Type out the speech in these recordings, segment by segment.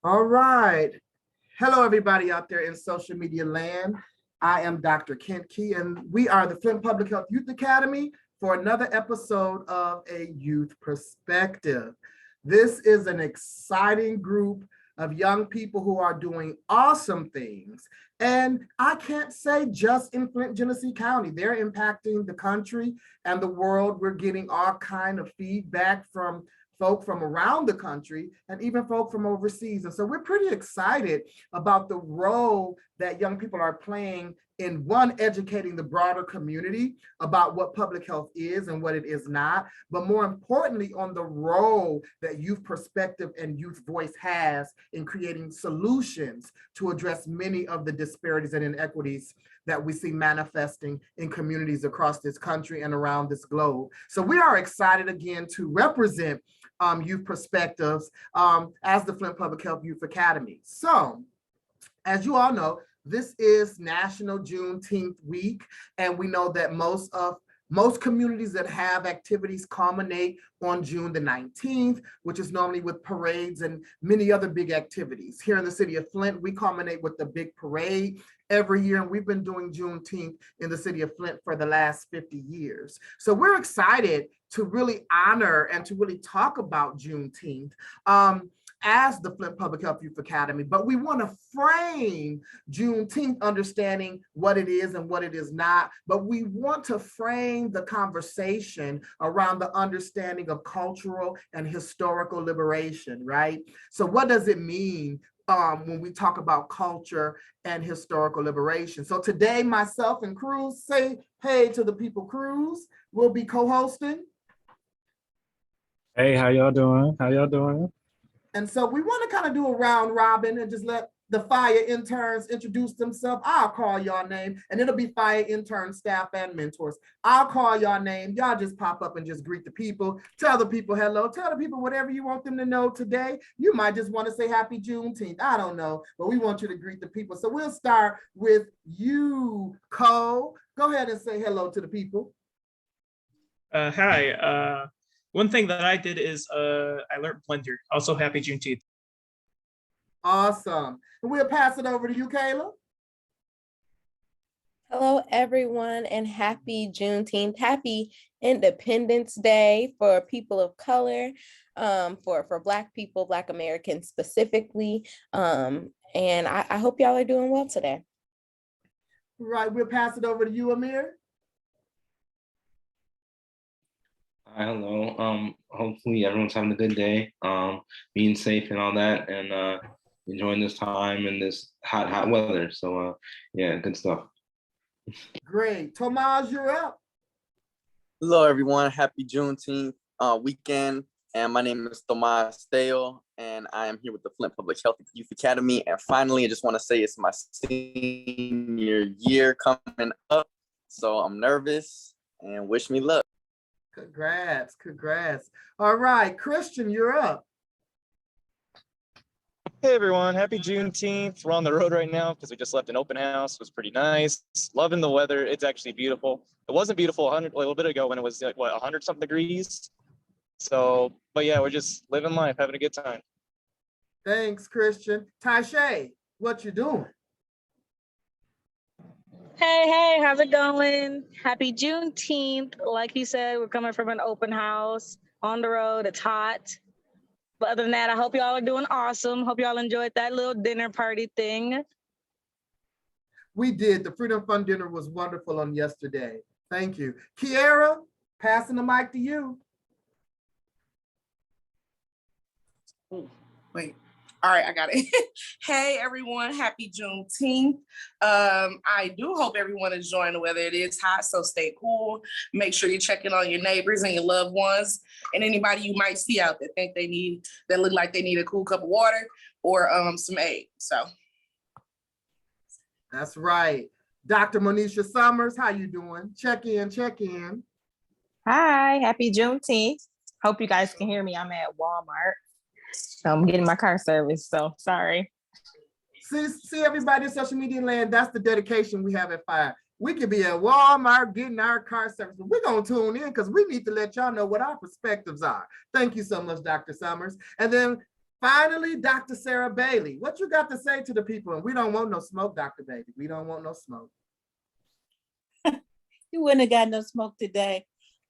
All right. Hello, everybody out there in social media land. I am Dr. Kent Key, and we are the Flint Public Health Youth Academy for another episode of A Youth Perspective. This is an exciting group of young people who are doing awesome things. And I can't say just in Flint, Genesee County, they're impacting the country and the world. We're getting all kind of feedback from folk from around the country and even folk from overseas. And so we're pretty excited about the role that young people are playing in one, educating the broader community about what public health is and what it is not, but more importantly, on the role that youth perspective and youth voice has in creating solutions to address many of the disparities and inequities that we see manifesting in communities across this country and around this globe. So we are excited again to represent youth perspectives as the Flint Public Health Youth Academy. So, as you all know, this is National Juneteenth week, and we know that most communities that have activities culminate on June the 19th, which is normally with parades and many other big activities. Here in the city of Flint, we culminate with the big parade every year, and we've been doing Juneteenth in the city of Flint for the last 50 years. So we're excited to really honor and to really talk about Juneteenth as the Flint Public Health Youth Academy, but we want to frame Juneteenth understanding what it is and what it is not, but we want to frame the conversation around the understanding of cultural and historical liberation, right? So what does it mean when we talk about culture and historical liberation? So today, myself and Cruz, say hey to the people. Cruz will be co-hosting. Hey, how y'all doing? How y'all doing? And so we want to kind of do a round robin and just let the fire interns introduce themselves. I'll call y'all name, and it'll be fire intern staff and mentors. I'll call y'all name. Y'all just pop up and just greet the people. Tell the people hello. Tell the people whatever you want them to know today. You might just want to say happy Juneteenth. I don't know, but we want you to greet the people. So we'll start with you, Cole. Go ahead and say hello to the people. Hi. One thing that I did is I learned Blender. Also, happy Juneteenth. Awesome. And we'll pass it over to you, Kayla. Hello, everyone, and happy Juneteenth. Happy Independence Day for people of color, for Black people, Black Americans specifically. And I hope y'all are doing well today. Right, we'll pass it over to you, Amir. Hi, hello. Hopefully everyone's having a good day, being safe and all that, and enjoying this time and this hot weather. So yeah, good stuff. Great. Tomas, you're up. Hello, everyone. Happy Juneteenth weekend. And my name is Tomas Teo, and I am here with the Flint Public Health Youth Academy. And finally, I just want to say it's my senior year coming up. So I'm nervous and wish me luck. Congrats. All right, Christian, you're up. Hey everyone, happy Juneteenth. We're on the road right now because we just left an open house. It was pretty nice. Loving the weather. It's actually beautiful. It wasn't beautiful a little bit ago when it was like, 100 something degrees. So, but yeah, we're just living life, having a good time. Thanks, Christian. Tashay, what you doing? Hey, how's it going? Happy Juneteenth. Like he said, we're coming from an open house on the road. It's hot. But other than that, I hope y'all are doing awesome. Hope y'all enjoyed that little dinner party thing. We did. The Freedom Fund dinner was wonderful on yesterday. Thank you. Kiara, passing the mic to you. Wait. All right, I got it. Hey, everyone. Happy Juneteenth. I do hope everyone is enjoying the weather. It is hot, so stay cool. Make sure you're checking on your neighbors and your loved ones and anybody you might see out there that look like they need a cool cup of water or some aid. So. That's right. Dr. Monisha Summers, how you doing? Check in. Hi, happy Juneteenth. Hope you guys can hear me. I'm at Walmart. I'm getting my car service, so sorry. See everybody in social media land, that's the dedication we have at Fire. We could be at Walmart getting our car service, but we're going to tune in because we need to let y'all know what our perspectives are. Thank you so much, Dr. Summers. And then finally, Dr. Sarah Bailey, what you got to say to the people? And we don't want no smoke, Dr. Bailey. We don't want no smoke. You wouldn't have got no smoke today.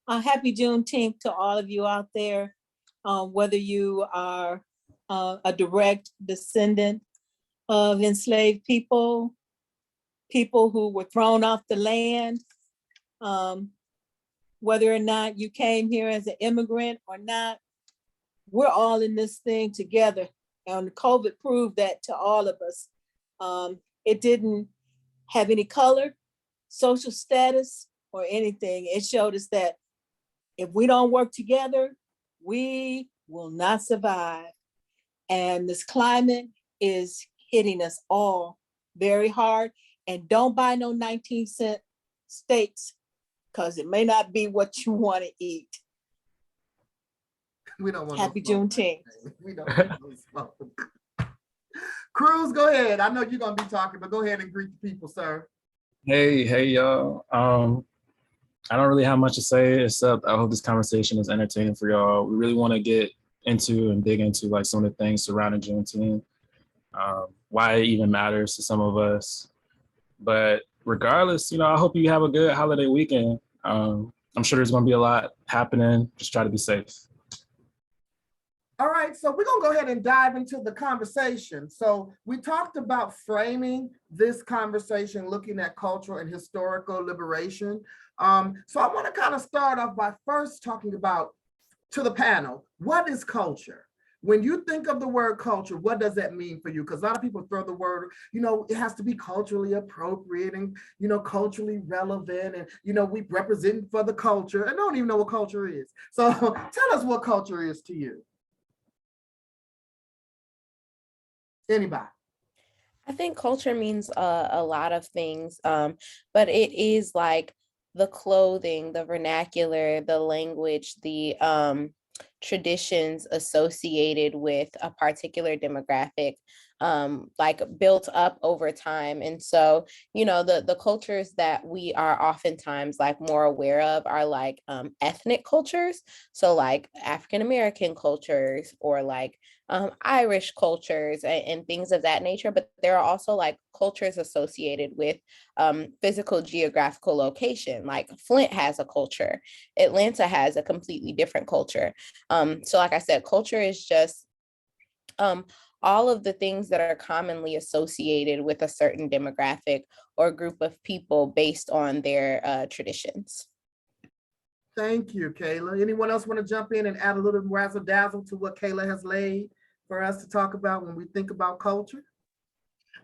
Happy Juneteenth to all of you out there, whether you are a direct descendant of enslaved people, people who were thrown off the land, whether or not you came here as an immigrant or not, we're all in this thing together. And COVID proved that to all of us. It didn't have any color, social status, or anything. It showed us that if we don't work together, we will not survive. And this climate is hitting us all very hard. And don't buy no 19-cent steaks because it may not be what you want to eat. We don't want Happy no Juneteenth. We don't want no smoke. Cruz, go ahead. I know you're gonna be talking, but go ahead and greet the people, sir. Hey, y'all. I don't really have much to say except I hope this conversation is entertaining for y'all. We really want to get into and dig into like some of the things surrounding Juneteenth, why it even matters to some of us. But regardless, I hope you have a good holiday weekend. I'm sure there's going to be a lot happening. Just try to be safe. All right, so we're gonna go ahead and dive into the conversation. So we talked about framing this conversation, looking at cultural and historical liberation. So I want to kind of start off by first talking about, to the panel, what is culture? When you think of the word culture, what does that mean for you? Because a lot of people throw the word, it has to be culturally appropriate and, culturally relevant. And, we represent for the culture and don't even know what culture is. So tell us what culture is to you. Anybody? I think culture means a lot of things, but it is like the clothing, the vernacular, the language, the traditions associated with a particular demographic, like built up over time. And so, the cultures that we are oftentimes like more aware of are like ethnic cultures. So like African-American cultures or like Irish cultures and things of that nature. But there are also like cultures associated with physical geographical location. Like Flint has a culture, Atlanta has a completely different culture. So like I said, culture is just all of the things that are commonly associated with a certain demographic or group of people based on their traditions. Thank you, Kayla. Anyone else want to jump in and add a little razzle dazzle to what Kayla has laid for us to talk about when we think about culture?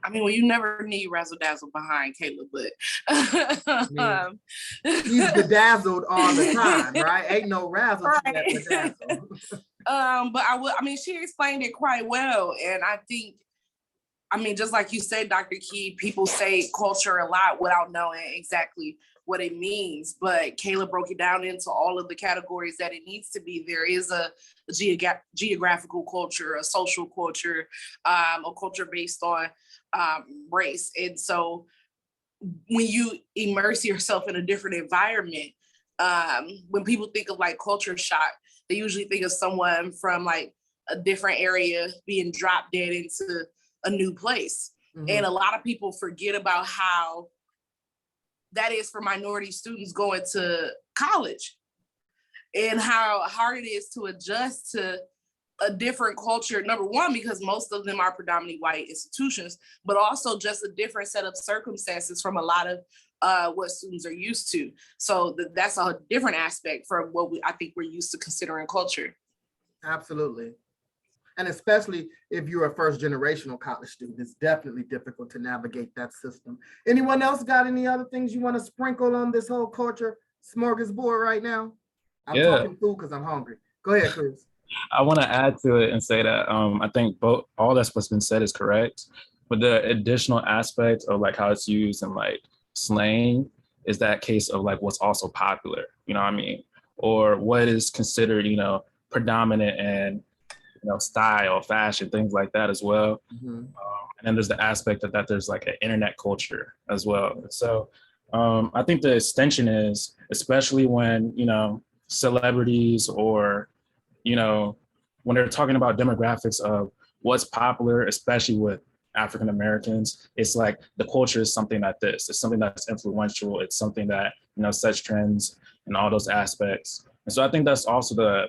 I mean, well, you never need razzle dazzle behind Kayla, but he's bedazzled all the time, right? Ain't no razzle to that bedazzle. But she explained it quite well. And I think, just like you said, Dr. Key, people say culture a lot without knowing exactly what it means. But Kayla broke it down into all of the categories that it needs to be. There is a geographical culture, a social culture, a culture based on race. And so when you immerse yourself in a different environment, when people think of like culture shock, they usually think of someone from like a different area being dropped dead into a new place. Mm-hmm. And a lot of people forget about how that is for minority students going to college and how hard it is to adjust to a different culture. Number one, because most of them are predominantly white institutions, but also just a different set of circumstances from a lot of what students are used to. So that's a different aspect from what I think we're used to considering culture. Absolutely. And especially if you're a first generational college student, it's definitely difficult to navigate that system. Anyone else got any other things you want to sprinkle on this whole culture smorgasbord right now? I'm talking food because I'm hungry. Go ahead, Chris. I want to add to it and say that I think all that's what's been said is correct, but the additional aspect of like how it's used in like slang is that case of like what's also popular, or what is considered, predominant and style, fashion, things like that as well. Mm-hmm. And then there's the aspect of that there's like an internet culture as well. So I think the extension is, especially when, celebrities or, when they're talking about demographics of what's popular, especially with African Americans. It's like the culture is something like this. It's something that's influential. It's something that, sets trends and all those aspects. And so I think that's also the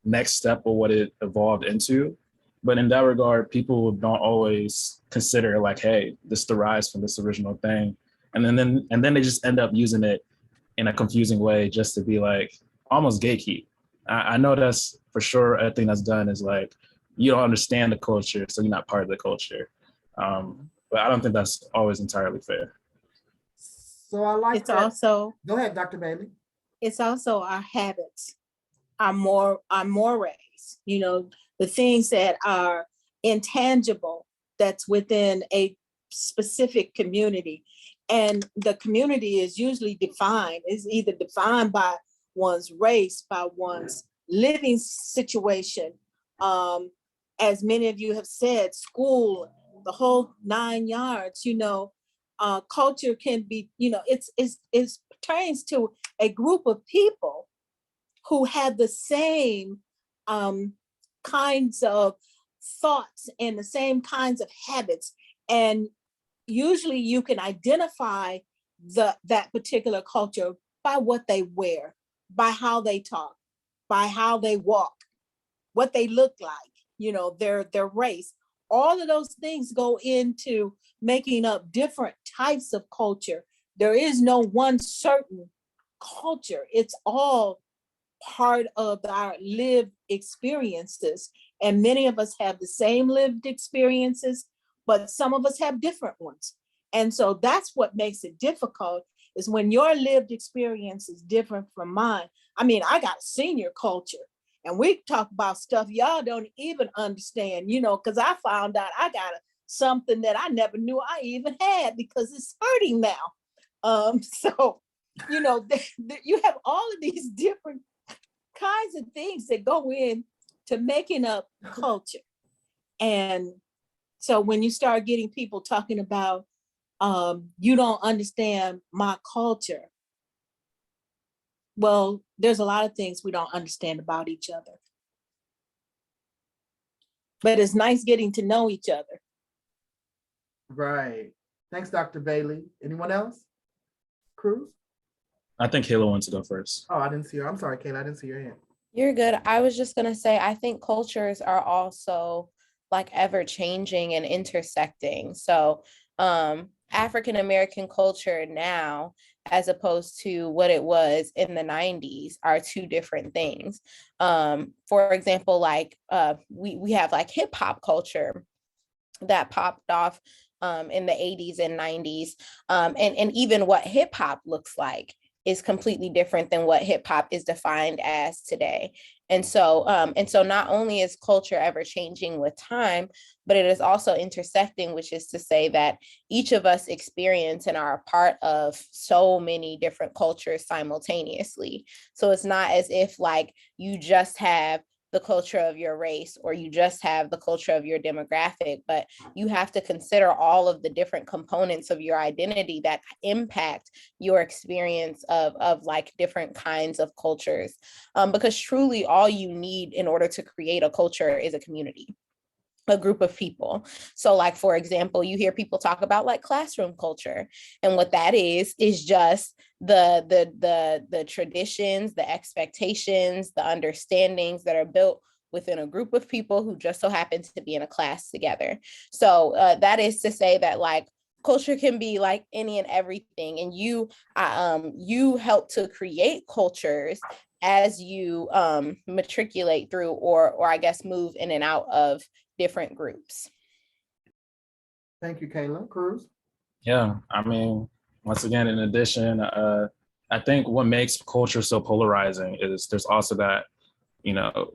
next step of what it evolved into. But in that regard, people don't always consider like, hey, this derives from this original thing. And then they just end up using it in a confusing way just to be like almost gatekeep. I know that's for sure a thing that's done is like, you don't understand the culture, so you're not part of the culture. But I don't think that's always entirely fair. So I like It's that. also, Go ahead, Dr. Bailey. it's also our habits, our mores, the things that are intangible that's within a specific community. And the community is usually is either defined by one's race, by one's living situation. As many of you have said, school, the whole 9 yards, culture can be, it pertains to a group of people who have the same kinds of thoughts and the same kinds of habits. And usually you can identify that particular culture by what they wear, by how they talk, by how they walk, what they look like, their race. All of those things go into making up different types of culture. There is no one certain culture. It's all part of our lived experiences. And many of us have the same lived experiences, but some of us have different ones. And so that's what makes it difficult, is when your lived experience is different from mine. I mean, I got senior culture, and we talk about stuff y'all don't even understand, because I found out I got something that I never knew I even had because it's hurting now. So, you have all of these different kinds of things that go in to making up culture. And so when you start getting people talking about, you don't understand my culture, well, there's a lot of things we don't understand about each other. But it's nice getting to know each other. Right. Thanks, Dr. Bailey. Anyone else? Cruz? I think Kayla wants to go first. Oh, I didn't see her. I'm sorry, Kayla. I didn't see your hand. You're good. I was just going to say, I think cultures are also like ever changing and intersecting. So African American culture now, as opposed to what it was in the 90s, are two different things. For example, like we have like hip hop culture that popped off in the 80s and 90s. And even what hip hop looks like is completely different than what hip hop is defined as today. And so not only is culture ever changing with time, but it is also intersecting, which is to say that each of us experience and are a part of so many different cultures simultaneously. So it's not as if like you just have the culture of your race or you just have the culture of your demographic, but you have to consider all of the different components of your identity that impact your experience of like different kinds of cultures. Because truly all you need in order to create a culture is a community, a group of people. So like, for example, you hear people talk about like classroom culture, and what that is just the traditions, the expectations, the understandings that are built within a group of people who just so happen to be in a class together. So that is to say that like culture can be like any and everything, and you help to create cultures as you matriculate through or I guess move in and out of different groups. Thank you, Kayla. Cruz? Yeah, I mean, once again, in addition, I think what makes culture so polarizing is there's also that,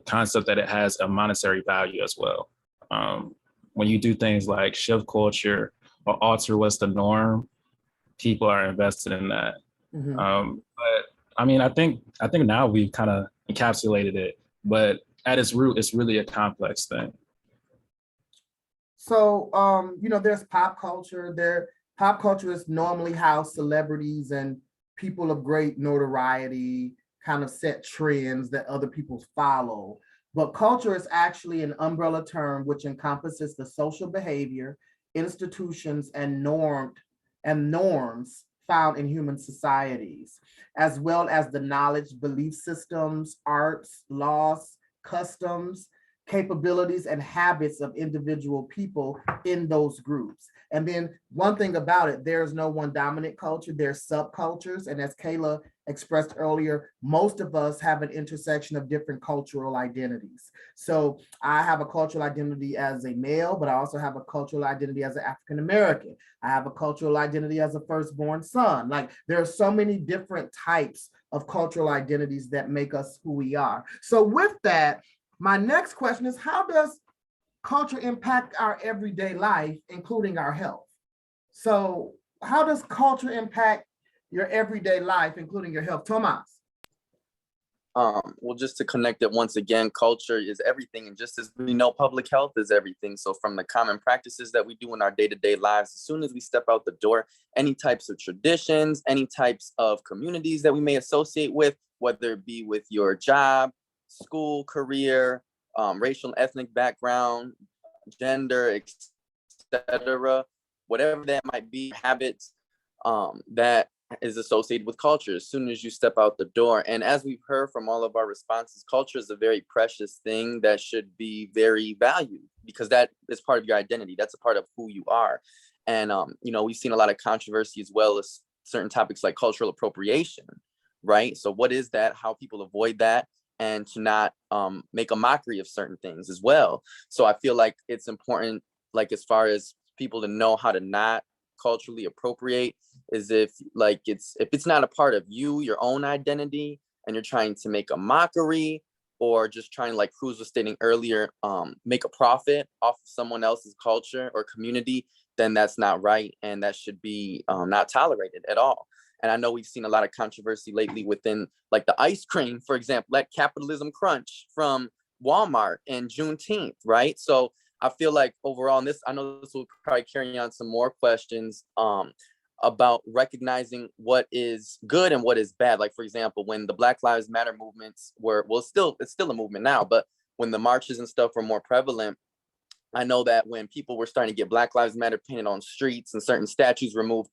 concept that it has a monetary value as well. When you do things like shift culture or alter what's the norm, people are invested in that. Mm-hmm. But I mean, I think now we've kind of encapsulated it, but at its root, it's really a complex thing. So, there's pop culture. Pop culture is normally how celebrities and people of great notoriety kind of set trends that other people follow. But culture is actually an umbrella term which encompasses the social behavior, institutions, and norms found in human societies, as well as the knowledge, belief systems, arts, laws, customs, capabilities, and habits of individual people in those groups. And then one thing about it, there's no one dominant culture, there's subcultures. And as Kayla expressed earlier, most of us have an intersection of different cultural identities. So I have a cultural identity as a male, but I also have a cultural identity as an African American. I have a cultural identity as a firstborn son. Like, there are so many different types of cultural identities that make us who we are. So with that, my next question is, how does culture impact our everyday life, including our health? So how does culture impact your everyday life, including your health? Tomas. Well, just to connect it once again, culture is everything. And just as we know, public health is everything. So from the common practices that we do in our day-to-day lives, as soon as we step out the door, any types of traditions, any types of communities that we may associate with, whether it be with your job, school, career, racial and ethnic background, gender, etc., whatever that might be, habits, that is associated with culture as soon as you step out the door. And as we've heard from all of our responses, culture is a very precious thing that should be very valued, because that is part of your identity. That's a part of who you are. And, we've seen a lot of controversy as well as certain topics like cultural appropriation, right? So what is that? How people avoid that, and to not make a mockery of certain things as well. So I feel like it's important, like as far as people to know how to not culturally appropriate, is if it's not a part of you, your own identity, and you're trying to make a mockery, or just trying, like Cruz was stating earlier, make a profit off of someone else's culture or community, then that's not right, and that should be not tolerated at all. And I know we've seen a lot of controversy lately within, like, the ice cream, for example, that capitalism crunch from Walmart and Juneteenth, right? So I feel like overall, and I know this will probably carry on some more questions about recognizing what is good and what is bad. Like, for example, when the Black Lives Matter movements it's still a movement now, but when the marches and stuff were more prevalent, I know that when people were starting to get Black Lives Matter painted on streets and certain statues removed,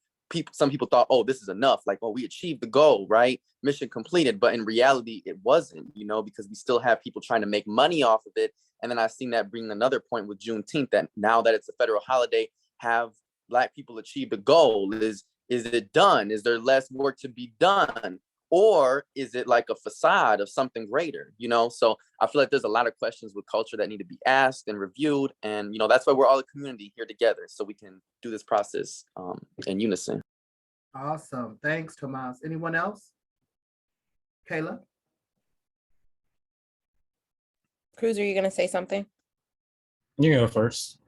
some people thought, oh, this is enough. Like, oh, we achieved the goal, right? Mission completed. But in reality, it wasn't, because we still have people trying to make money off of it. And then I've seen that bring another point with Juneteenth, that now that it's a federal holiday, have Black people achieved the goal? Is it done? Is there less work to be done? Or is it like a facade of something greater? So I feel like there's a lot of questions with culture that need to be asked and reviewed. And, that's why we're all a community here together, so we can do this process in unison. Awesome. Thanks, Tomas. Anyone else? Kayla? Cruz, are you going to say something? You go first.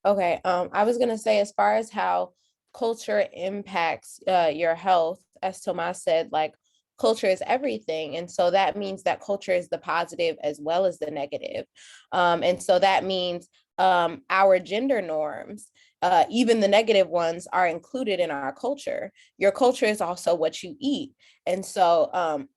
Okay. I was going to say, as far as how culture impacts your health, as Tomas said, like, culture is everything. And so that means that culture is the positive as well as the negative. And so that means our gender norms, even the negative ones, are included in our culture. Your culture is also what you eat. And so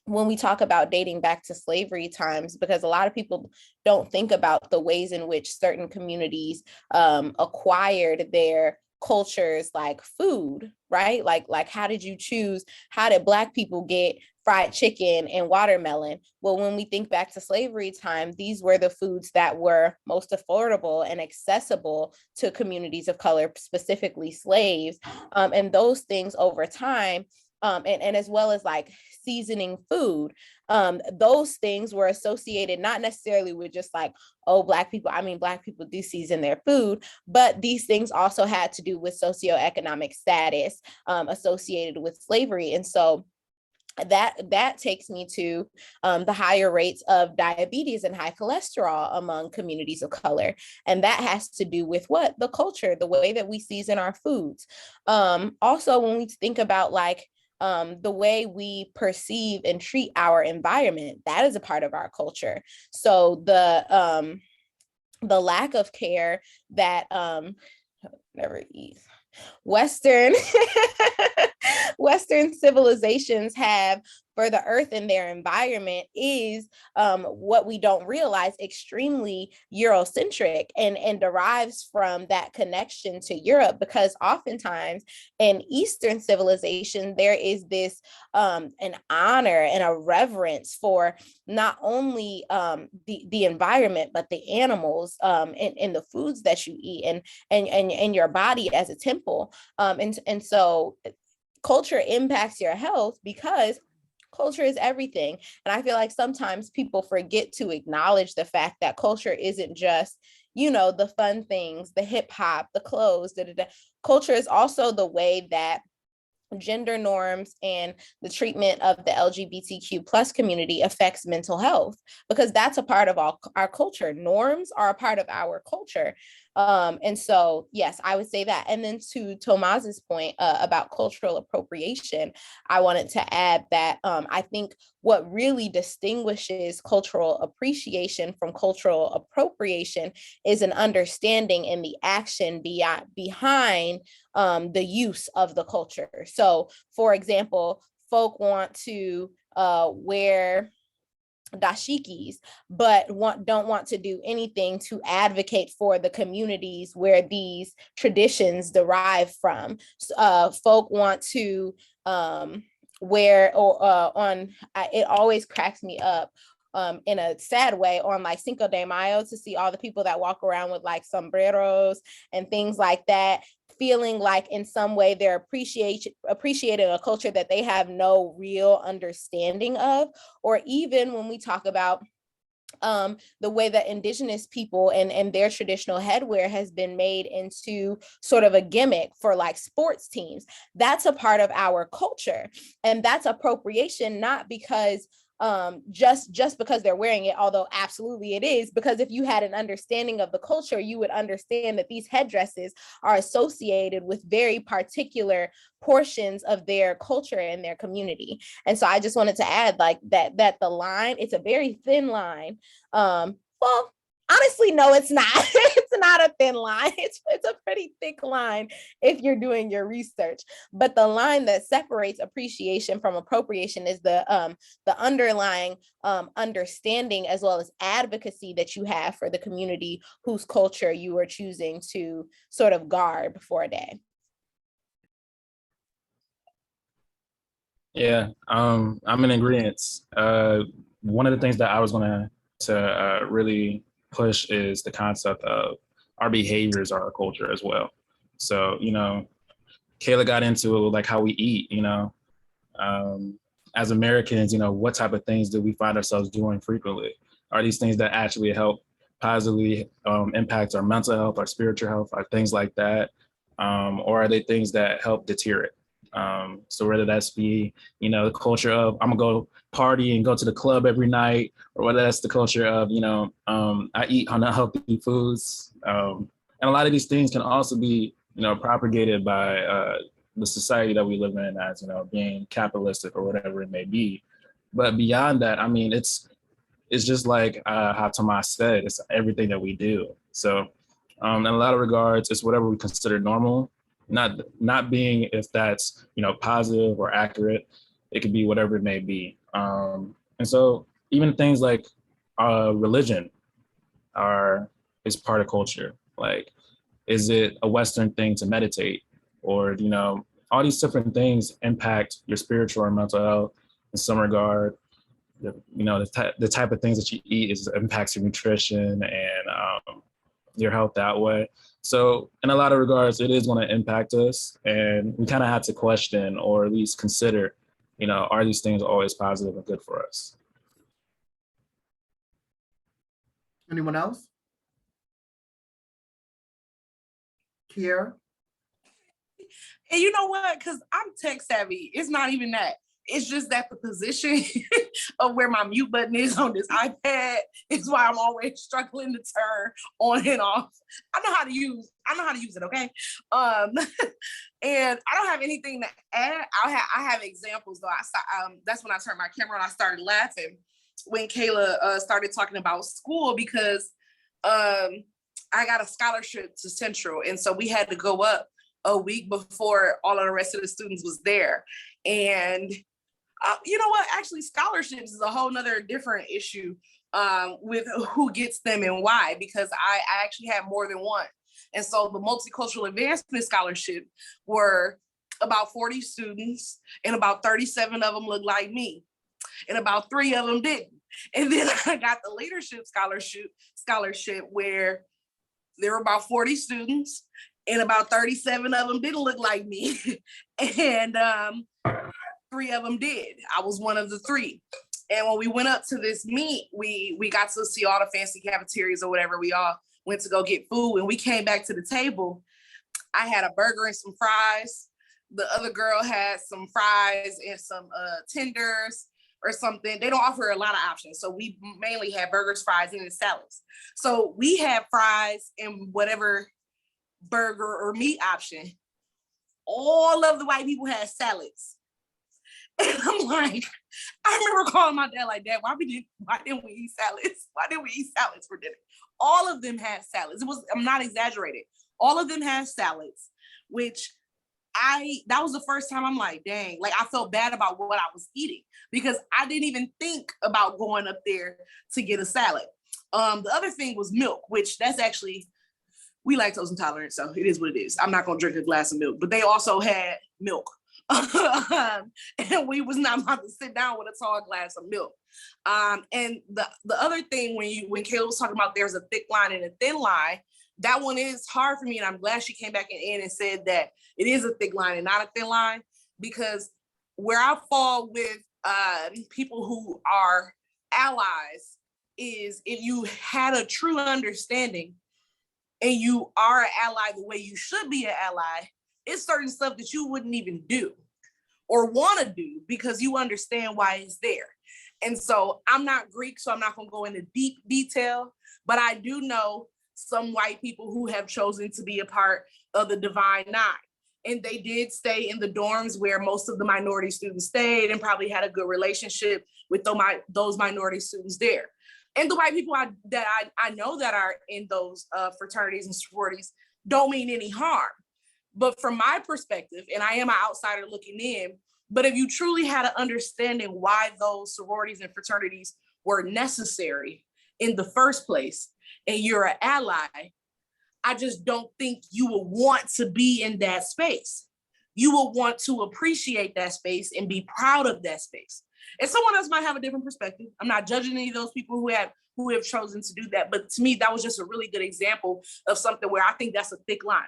when we talk about dating back to slavery times, because a lot of people don't think about the ways in which certain communities acquired their cultures, like food, right? Like how did you choose? How did Black people get fried chicken and watermelon? Well, when we think back to slavery time, these were the foods that were most affordable and accessible to communities of color, specifically slaves. And those things over time, and as well as like seasoning food, those things were associated not necessarily with just like, oh, Black people do season their food, but these things also had to do with socioeconomic status associated with slavery. And so that takes me to the higher rates of diabetes and high cholesterol among communities of color. And that has to do with what? The culture, the way that we season our foods. Also, when we think about like the way we perceive and treat our environment, that is a part of our culture. So the lack of care that Western civilizations have for the earth and their environment is what we don't realize, extremely Eurocentric, and derives from that connection to Europe, because oftentimes in Eastern civilization, there is this an honor and a reverence for not only the environment, but the animals and the foods that you eat, and your body as a temple. And so culture impacts your health because culture is everything. And I feel like sometimes people forget to acknowledge the fact that culture isn't just, the fun things, the hip hop, the clothes, Culture is also the way that gender norms and the treatment of the LGBTQ plus community affects mental health, because that's a part of our culture. Norms are a part of our culture. And so, yes, I would say that. And then to Tomas's point about cultural appropriation, I wanted to add that I think what really distinguishes cultural appreciation from cultural appropriation is an understanding and the action behind the use of the culture. So, for example, folk want to wear dashikis, but don't want to do anything to advocate for the communities where these traditions derive from. Folk want to wear it always cracks me up in a sad way on like Cinco de Mayo to see all the people that walk around with like sombreros and things like that, feeling like in some way they're appreciating a culture that they have no real understanding of. Or even when we talk about the way that indigenous people and their traditional headwear has been made into sort of a gimmick for like sports teams, that's a part of our culture. And that's appropriation, not because just because they're wearing it, although absolutely it is, because if you had an understanding of the culture, you would understand that these headdresses are associated with very particular portions of their culture and their community. And so I just wanted to add like that the line, it's a very thin line. Well, honestly, no, it's not. It's not a thin line. It's a pretty thick line if you're doing your research. But the line that separates appreciation from appropriation is the underlying understanding as well as advocacy that you have for the community whose culture you are choosing to sort of garb for a day. Yeah, I'm in agreement. One of the things that I was going to really push is the concept of our behaviors are our culture as well. So, Kayla got into like how we eat, as Americans, what type of things do we find ourselves doing frequently? Are these things that actually help positively impact our mental health, our spiritual health, or things like that? Or are they things that help deter it? So whether that's be, the culture of I'm gonna go party and go to the club every night, or whether that's the culture of, I eat unhealthy foods. And a lot of these things can also be, propagated by the society that we live in as, being capitalistic or whatever it may be. But beyond that, I mean, it's just like how Tomas said, it's everything that we do. So in a lot of regards, it's whatever we consider normal. Not being if that's positive or accurate. It could be whatever it may be. And so even things like religion is part of culture. Like, is it a Western thing to meditate, or all these different things impact your spiritual or mental health in some regard. The type of things that you eat impacts your nutrition and your health that way. So in a lot of regards, it is going to impact us, and we kind of have to question or at least consider, are these things always positive and good for us? Anyone else? Kiera? And you know what? Because I'm tech savvy. It's not even that. It's just that the position of where my mute button is on this iPad is why I'm always struggling to turn on and off. I know how to use it, okay? And I don't have anything to add. I have examples though. That's when I turned my camera on. I started laughing when Kayla started talking about school, because I got a scholarship to Central, and so we had to go up a week before all of the rest of the students was there. And You know what? Actually, scholarships is a whole nother different issue with who gets them and why, because I actually had more than one. And so the Multicultural Advancement Scholarship were about 40 students, and about 37 of them looked like me, and about 3 of them didn't. And then I got the Leadership Scholarship where there were about 40 students, and about 37 of them didn't look like me, and 3 of them did. I was one of the 3. And when we went up to this meet, we got to see all the fancy cafeterias or whatever. We all went to go get food. And we came back to the table. I had a burger and some fries. The other girl had some fries and some tenders or something. They don't offer a lot of options. So we mainly had burgers, fries, and salads. So we had fries and whatever burger or meat option. All of the white people had salads. And I'm like, I remember calling my dad like, Dad, why didn't we eat salads? Why didn't we eat salads for dinner? All of them had salads. I'm not exaggerating. All of them had salads, which that was the first time I'm like, dang, like I felt bad about what I was eating because I didn't even think about going up there to get a salad. The other thing was milk, which that's actually, we lactose intolerant, so it is what it is. I'm not gonna drink a glass of milk, but they also had milk. And we was not about to sit down with a tall glass of milk. And the other thing when Kayla was talking about there's a thick line and a thin line, that one is hard for me, and I'm glad she came back in and said that it is a thick line and not a thin line, because where I fall with people who are allies is if you had a true understanding and you are an ally the way you should be an ally, it's certain stuff that you wouldn't even do or want to do because you understand why it's there. And so I'm not Greek, so I'm not going to go into deep detail, but I do know some white people who have chosen to be a part of the Divine Nine. And they did stay in the dorms where most of the minority students stayed and probably had a good relationship with those minority students there. And the white people that I know that are in those fraternities and sororities don't mean any harm. But from my perspective, and I am an outsider looking in, but if you truly had an understanding why those sororities and fraternities were necessary in the first place, and you're an ally, I just don't think you will want to be in that space. You will want to appreciate that space and be proud of that space. And someone else might have a different perspective. I'm not judging any of those people who have chosen to do that. But to me, that was just a really good example of something where I think that's a thick line.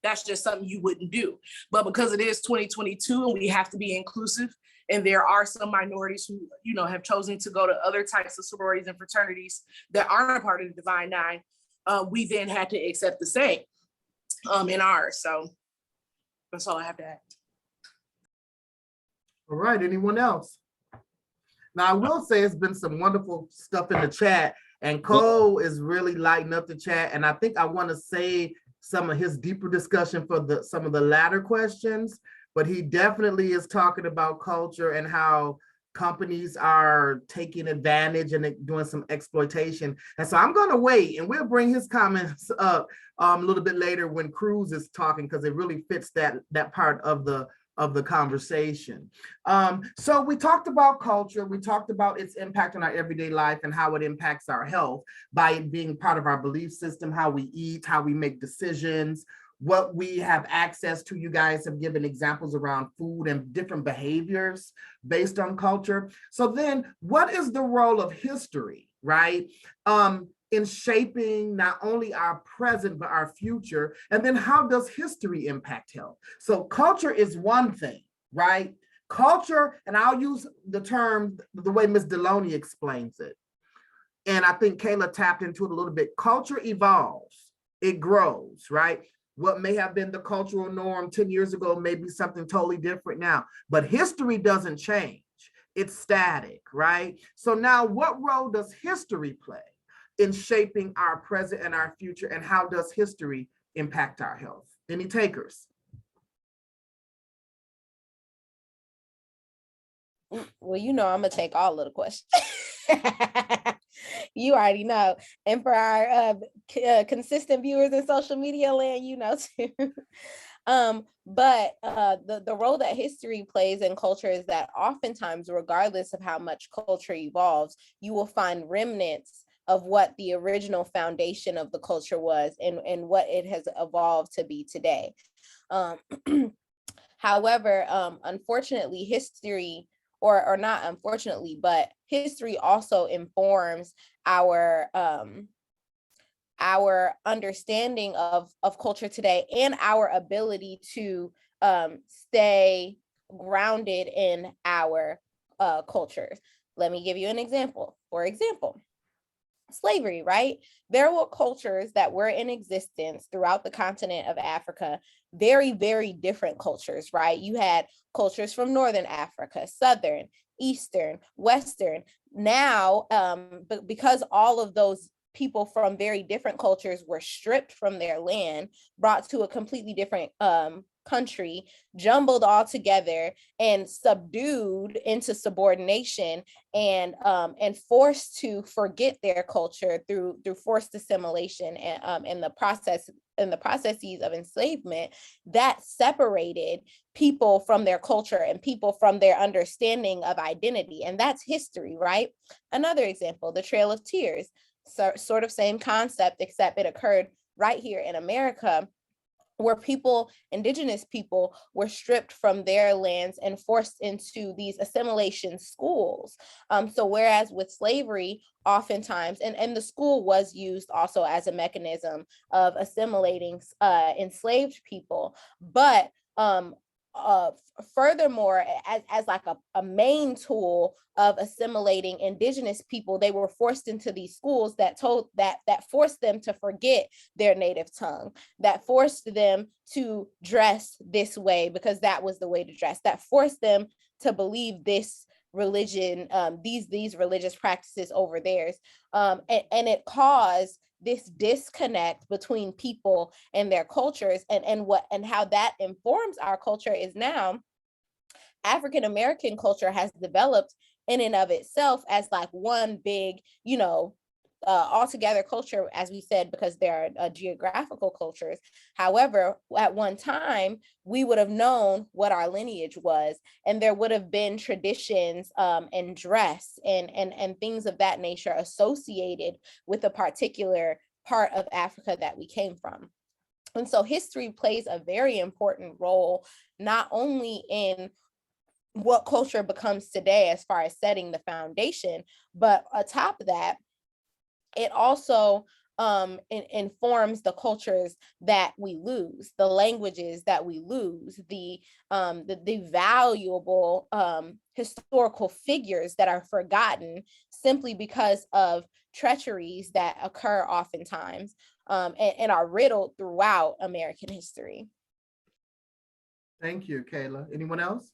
That's just something you wouldn't do. But because it is 2022 and we have to be inclusive, and there are some minorities who, have chosen to go to other types of sororities and fraternities that aren't a part of the Divine Nine, we then had to accept the same in ours. So that's all I have to add. All right, anyone else? Now, I will say it's been some wonderful stuff in the chat, and Cole is really lighting up the chat, and I think I want to save some of his deeper discussion for some of the latter questions, but he definitely is talking about culture and how companies are taking advantage and doing some exploitation. And so I'm going to wait, and we'll bring his comments up a little bit later when Cruz is talking, because it really fits that part of the conversation. So we talked about culture. We talked about its impact on our everyday life and how it impacts our health by it being part of our belief system, how we eat, how we make decisions, what we have access to. You guys have given examples around food and different behaviors based on culture. So then what is the role of history, right? In shaping not only our present, but our future? And then how does history impact health? So culture is one thing, right? Culture, and I'll use the term the way Ms. Deloney explains it. And I think Kayla tapped into it a little bit. Culture evolves, it grows, right? What may have been the cultural norm 10 years ago may be something totally different now, but history doesn't change. It's static, right? So now what role does history play in shaping our present and our future, and how does history impact our health? Any takers? Well, I'm gonna take all of the questions. You already know. And for our consistent viewers in social media land, too. But the role that history plays in culture is that oftentimes, regardless of how much culture evolves, you will find remnants of what the original foundation of the culture was and what it has evolved to be today. However, unfortunately, history, or not unfortunately, but history also informs our understanding of culture today and our ability to stay grounded in our cultures. Let me give you an example. For example, slavery, right? There were cultures that were in existence throughout the continent of Africa, very, very different cultures, right? You had cultures from Northern Africa, Southern, Eastern, Western. Now, but because all of those people from very different cultures were stripped from their land, brought to a completely different country, jumbled all together and subdued into subordination, and forced to forget their culture through forced assimilation and in the processes of enslavement that separated people from their culture and people from their understanding of identity. And that's history, right? Another example, the Trail of Tears. So, sort of same concept, except it occurred right here in America, where indigenous people were stripped from their lands and forced into these assimilation schools. So whereas with slavery, oftentimes, and the school was used also as a mechanism of assimilating enslaved people, but furthermore, as like a main tool of assimilating indigenous people, they were forced into these schools that forced them to forget their native tongue, that forced them to dress this way because that was the way to dress, that forced them to believe this religion, these religious practices over theirs, and it caused this disconnect between people and their cultures, and how that informs our culture is now African American culture has developed in and of itself as like one big, altogether culture, as we said, because there are geographical cultures. However, at one time, we would have known what our lineage was, and there would have been traditions and dress and things of that nature associated with a particular part of Africa that we came from. And so history plays a very important role, not only in what culture becomes today as far as setting the foundation, but atop that, it also informs the cultures that we lose, the languages that we lose, the valuable historical figures that are forgotten simply because of treacheries that occur oftentimes and are riddled throughout American history. Thank you, Kayla. Anyone else?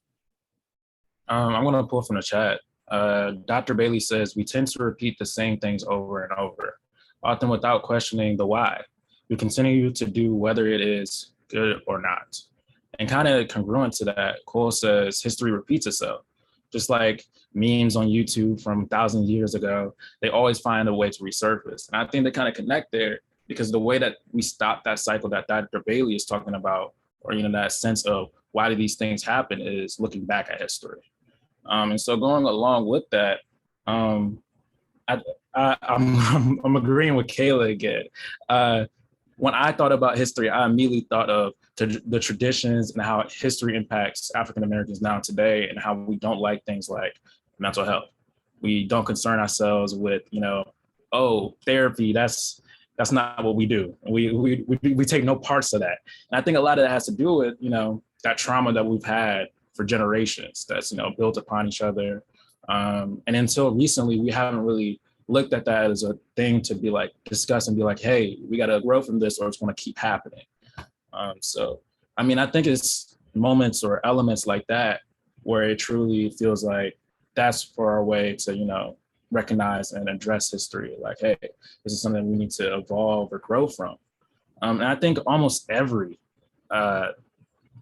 I'm going to pull from the chat. Dr. Bailey says, we tend to repeat the same things over and over, often without questioning the why. We continue to do whether it is good or not. And kind of congruent to that, Cole says, history repeats itself. Just like memes on YouTube from 1,000 years ago, they always find a way to resurface. And I think they kind of connect there because the way that we stop that cycle that Dr. Bailey is talking about, or that sense of why do these things happen, is looking back at history. And so going along with that, I'm agreeing with Kayla again. When I thought about history, I immediately thought of the traditions and how history impacts African Americans now today, and how we don't like things like mental health. We don't concern ourselves with, therapy. That's not what we do. We take no parts of that. And I think a lot of that has to do with, that trauma that we've had for generations that's, built upon each other. And until recently, we haven't really looked at that as a thing to be like, discuss and be like, hey, we got to grow from this or it's going to keep happening. So, I think it's moments or elements like that where it truly feels like that's for our way to, recognize and address history. Like, hey, this is something we need to evolve or grow from. And I think almost every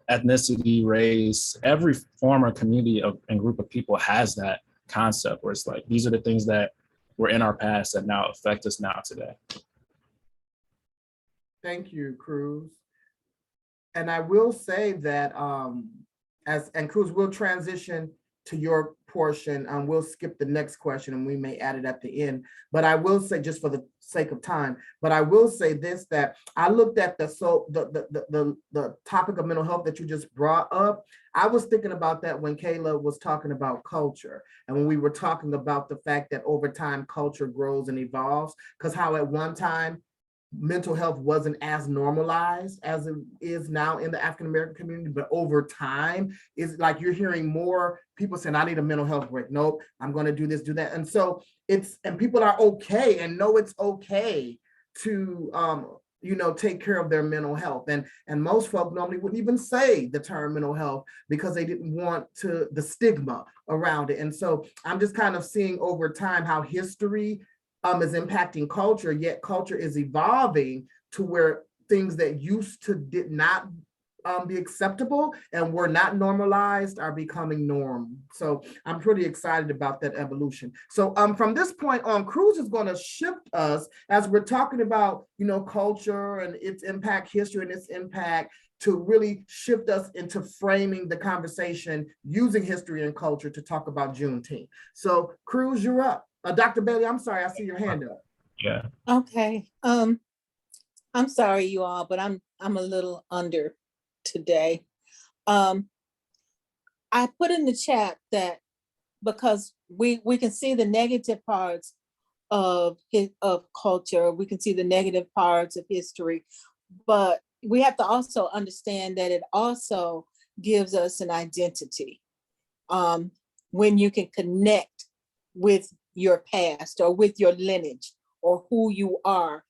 ethnicity, race, every form or community and group of people has that concept where it's like, these are the things that were in our past that now affect us now today. Thank you, Cruz. and I will say that and Cruz, we'll transition to your portion. We'll skip the next question and we may add it at the end. But I will say, just for the sake of time, but I will say this, that I looked at the topic of mental health that you just brought up. I was thinking about that when Kayla was talking about culture, and when we were talking about the fact that over time culture grows and evolves, because how at one time mental health wasn't as normalized as it is now in the African American community, but over time, it's like you're hearing more people saying, I need a mental health break. Nope, I'm going to do this, do that. And so and people are okay and know it's okay to, take care of their mental health. And most folk normally wouldn't even say the term mental health because they didn't want the stigma around it. And so I'm just kind of seeing over time how history is impacting culture, yet culture is evolving to where things that used to did not be acceptable and were not normalized are becoming norm. So I'm pretty excited about that evolution. So from this point on, Cruz is going to shift us as we're talking about, culture and its impact, history and its impact, to really shift us into framing the conversation using history and culture to talk about Juneteenth. So Cruz, you're up. Dr. Bailey, I'm sorry, I see your hand up. Yeah. Okay. I'm sorry, you all, but I'm a little under today. I put in the chat that because we can see the negative parts of culture, we can see the negative parts of history, but we have to also understand that it also gives us an identity. When you can connect with your past or with your lineage or who you are.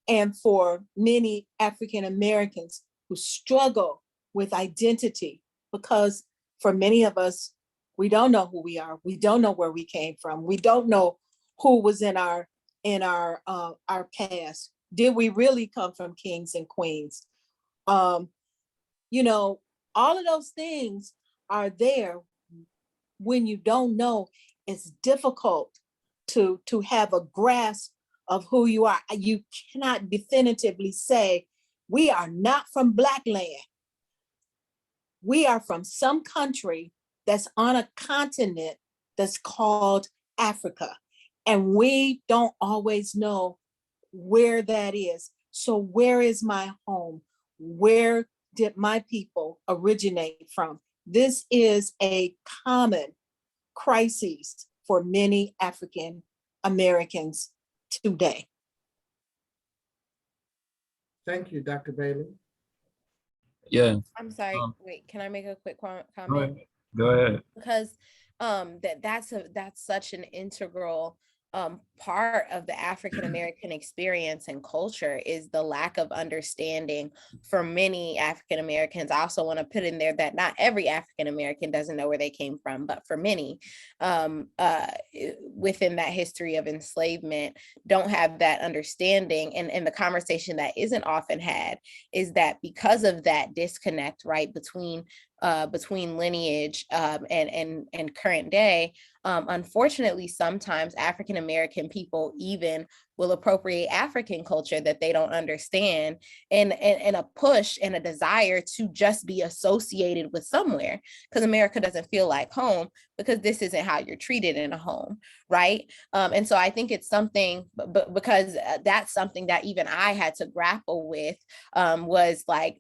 And for many African Americans who struggle with identity, because for many of us, we don't know who we are. We don't know where we came from. We don't know who was in our past. Did we really come from kings and queens? All of those things are there. When you don't know, it's difficult to have a grasp of who you are. You cannot definitively say, we are not from Black land. We are from some country that's on a continent that's called Africa. And we don't always know where that is. So where is my home? Where did my people originate from? This is a common crisis for many African Americans today. Thank you, Dr. Bailey. Yeah. I'm sorry, wait, can I make a quick comment? Go ahead. Because that's such an integral part of the African American experience and culture is the lack of understanding for many African Americans. I also want to put in there that not every African American doesn't know where they came from, but for many within that history of enslavement don't have that understanding. And the conversation that isn't often had is that because of that disconnect, right, between lineage and current day, unfortunately, sometimes African American people even will appropriate African culture that they don't understand, and a push and a desire to just be associated with somewhere, because America doesn't feel like home because this isn't how you're treated in a home, right? And so I think it's something, because that's something that even I had to grapple with, was like,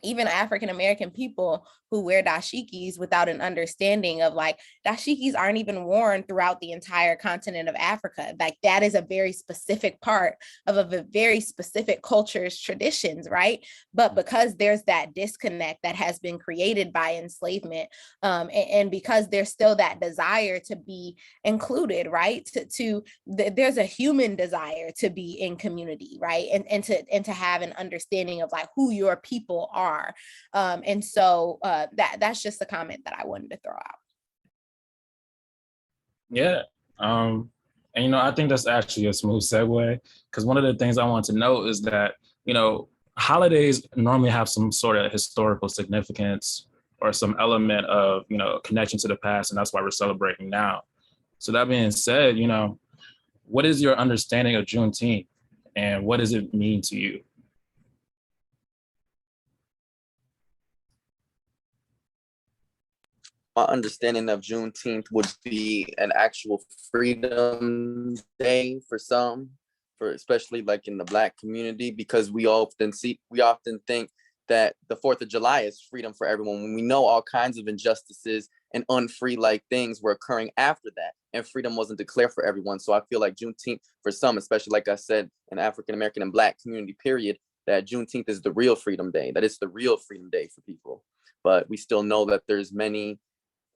even African American people who wear dashikis without an understanding of like, dashikis aren't even worn throughout the entire continent of Africa. Like that is a very specific part of a very specific culture's traditions, right? But because there's that disconnect that has been created by enslavement, and because there's still that desire to be included, right? There's a human desire to be in community, right? And to have an understanding of like who your people are. And so that's just a comment that I wanted to throw out. Yeah. And I think that's actually a smooth segue, because one of the things I want to note is that, holidays normally have some sort of historical significance or some element of, connection to the past, and that's why we're celebrating now. So that being said, what is your understanding of Juneteenth and what does it mean to you? my understanding of Juneteenth would be an actual freedom day for some, for especially like in the Black community, because we often think that the 4th of July is freedom for everyone when we know all kinds of injustices and unfree like things were occurring after that, and freedom wasn't declared for everyone. So I feel like Juneteenth for some, especially like I said, in African American and Black community period, that Juneteenth is the real freedom day, that it's the real freedom day for people. But we still know that there's many,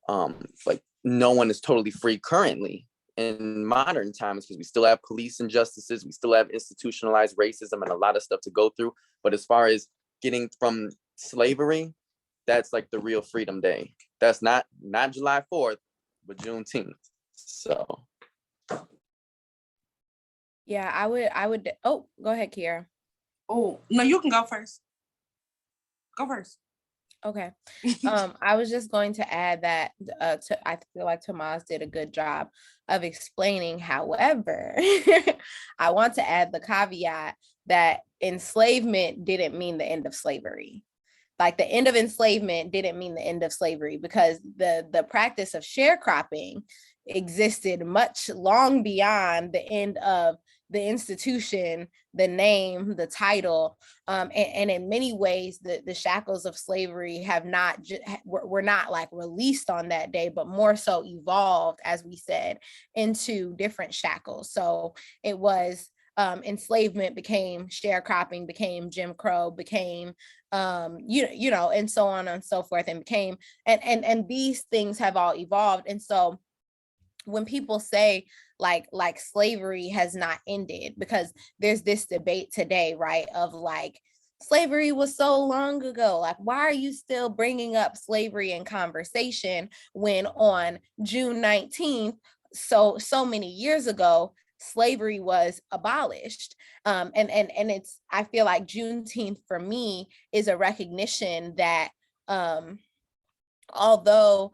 like no one is totally free currently in modern times, because we still have police injustices, we still have institutionalized racism and a lot of stuff to go through. But as far as getting from slavery, that's like the real freedom day. That's not July 4th, but Juneteenth. So Yeah, I would, oh, go ahead, Kiara. Oh, no, you can go first. Go first. Okay. I was just going to add that I feel like Tomas did a good job of explaining. However, I want to add the caveat that enslavement didn't mean the end of slavery. Like the end of enslavement didn't mean the end of slavery, because the practice of sharecropping existed much long beyond the end of the institution, the name, the title, and in many ways, the shackles of slavery were not like released on that day, but more so evolved, as we said, into different shackles. So it was enslavement became sharecropping, became Jim Crow, became you know, and so on and so forth, and became and these things have all evolved. And so when people say like slavery has not ended, because there's this debate today, right, of like slavery was so long ago, like why are you still bringing up slavery in conversation when on June 19th, so many years ago, slavery was abolished. And it's, I feel like Juneteenth for me is a recognition that although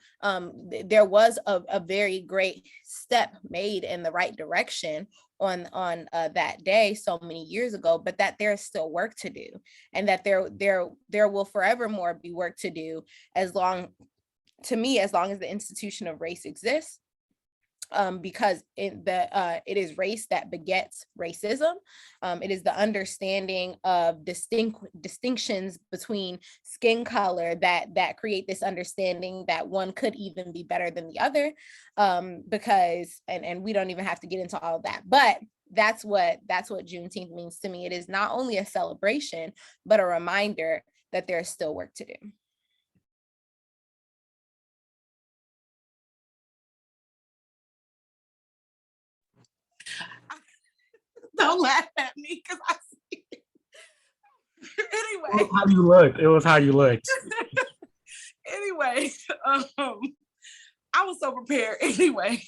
there was a very great step made in the right direction on that day so many years ago, but that there's still work to do, and that there will forevermore be work to do as long as the institution of race exists. Because it is race that begets racism. It is the understanding of distinctions between skin color that create this understanding that one could even be better than the other. Because and we don't even have to get into all of that, but that's what Juneteenth means to me. It is not only a celebration, but a reminder that there's still work to do. Don't laugh at me because I see it. Anyway. It was how you looked. It was how you looked. Anyway, I was so prepared. Anyway,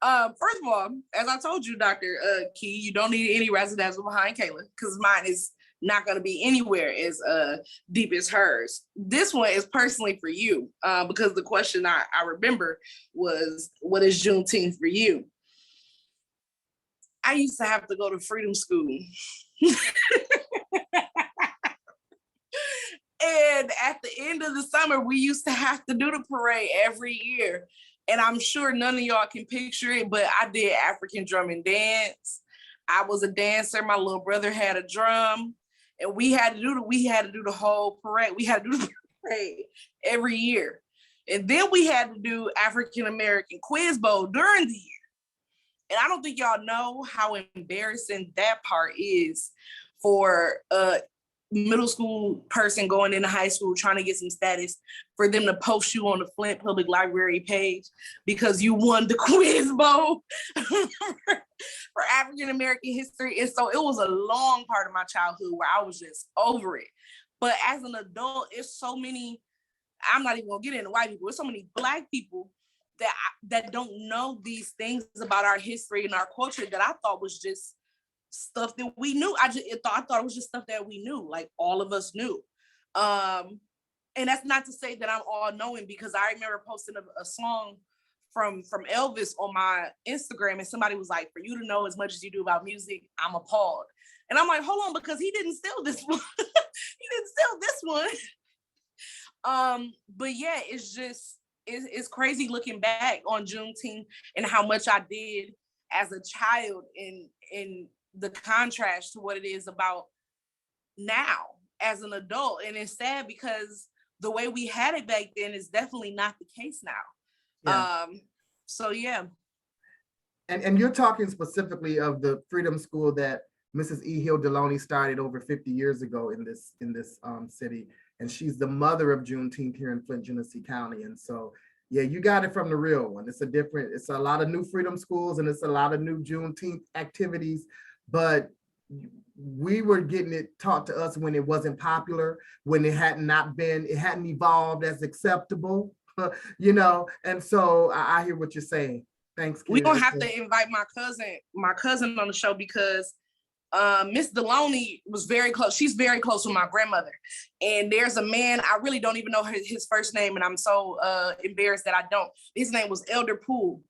first of all, as I told you, Dr. Key, you don't need any razzle-dazzle behind Kayla, because mine is not going to be anywhere as deep as hers. This one is personally for you, because the question I remember was, what is Juneteenth for you? I used to have to go to freedom school. And at the end of the summer, we used to have to do the parade every year. And I'm sure none of y'all can picture it, but I did African drum and dance. I was a dancer. My little brother had a drum, and we had to do the whole parade. We had to do the parade every year. And then we had to do African American Quiz Bowl during the year. And I don't think y'all know how embarrassing that part is for a middle school person going into high school trying to get some status, for them to post you on the Flint Public Library page because you won the Quiz Bowl for African American history. And so it was a long part of my childhood where I was just over it. But as an adult, it's so many, I'm not even gonna get into white people, it's so many Black people that don't know these things about our history and our culture that I thought was just stuff that we knew. I thought it was just stuff that we knew, like all of us knew. And that's not to say that I'm all knowing, because I remember posting a song from Elvis on my Instagram, and somebody was like, for you to know as much as you do about music, I'm appalled. And I'm like, hold on, because he didn't steal this one. He didn't steal this one. But yeah, it's just, it's crazy looking back on Juneteenth and how much I did as a child in the contrast to what it is about now as an adult. And it's sad because the way we had it back then is definitely not the case now. Yeah. So yeah. And you're talking specifically of the Freedom School that Mrs. E. Hill Deloney started over 50 years ago in this city. And she's the mother of Juneteenth here in Flint, Genesee County. And so, yeah, you got it from the real one. It's a lot of new Freedom Schools and it's a lot of new Juneteenth activities, but we were getting it taught to us when it wasn't popular, when it hadn't evolved as acceptable, you know? And so I hear what you're saying. Thanks, kid. We're gonna have to invite my cousin on the show because Miss Deloney was very close. She's very close with my grandmother. And there's a man, I really don't even know his first name, and I'm so embarrassed that I don't. His name was Elder Poole.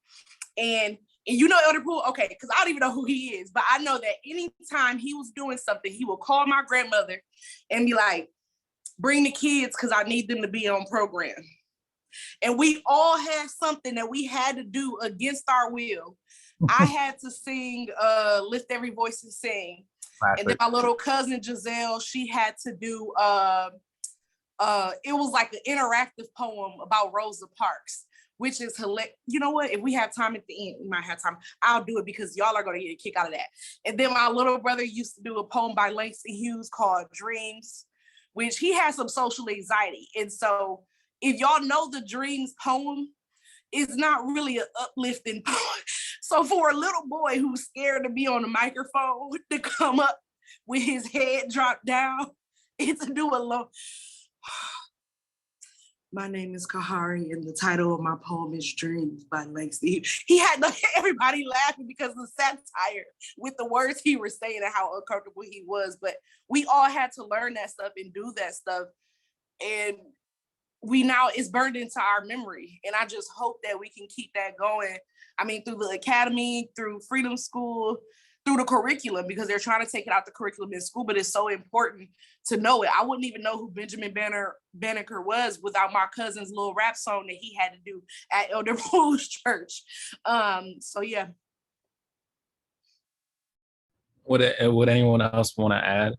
And you know Elder Poole? Okay, because I don't even know who he is, but I know that anytime he was doing something, he would call my grandmother and be like, bring the kids because I need them to be on program. And we all had something that we had to do against our will. I had to sing, Lift Every Voice and Sing. Classic. And then my little cousin Giselle, she had to do, it was like an interactive poem about Rosa Parks, which is hilarious. You know what? If we have time at the end, we might have time. I'll do it because y'all are going to get a kick out of that. And then my little brother used to do a poem by Langston Hughes called Dreams, which he has some social anxiety. And so if y'all know the Dreams poem, it's not really an uplifting poem. So for a little boy who's scared to be on the microphone to come up with his head dropped down and to do a low. My name is Kahari and the title of my poem is Dreams by Langston. He had everybody laughing because of the satire with the words he was saying and how uncomfortable he was. But we all had to learn that stuff and do that stuff. And it's burned into our memory. And I just hope that we can keep that going. I mean, through the academy, through Freedom School, through the curriculum, because they're trying to take it out the curriculum in school, but it's so important to know it. I wouldn't even know who Benjamin Banneker was without my cousin's little rap song that he had to do at Elder Poole's church. So yeah. Would anyone else want to add?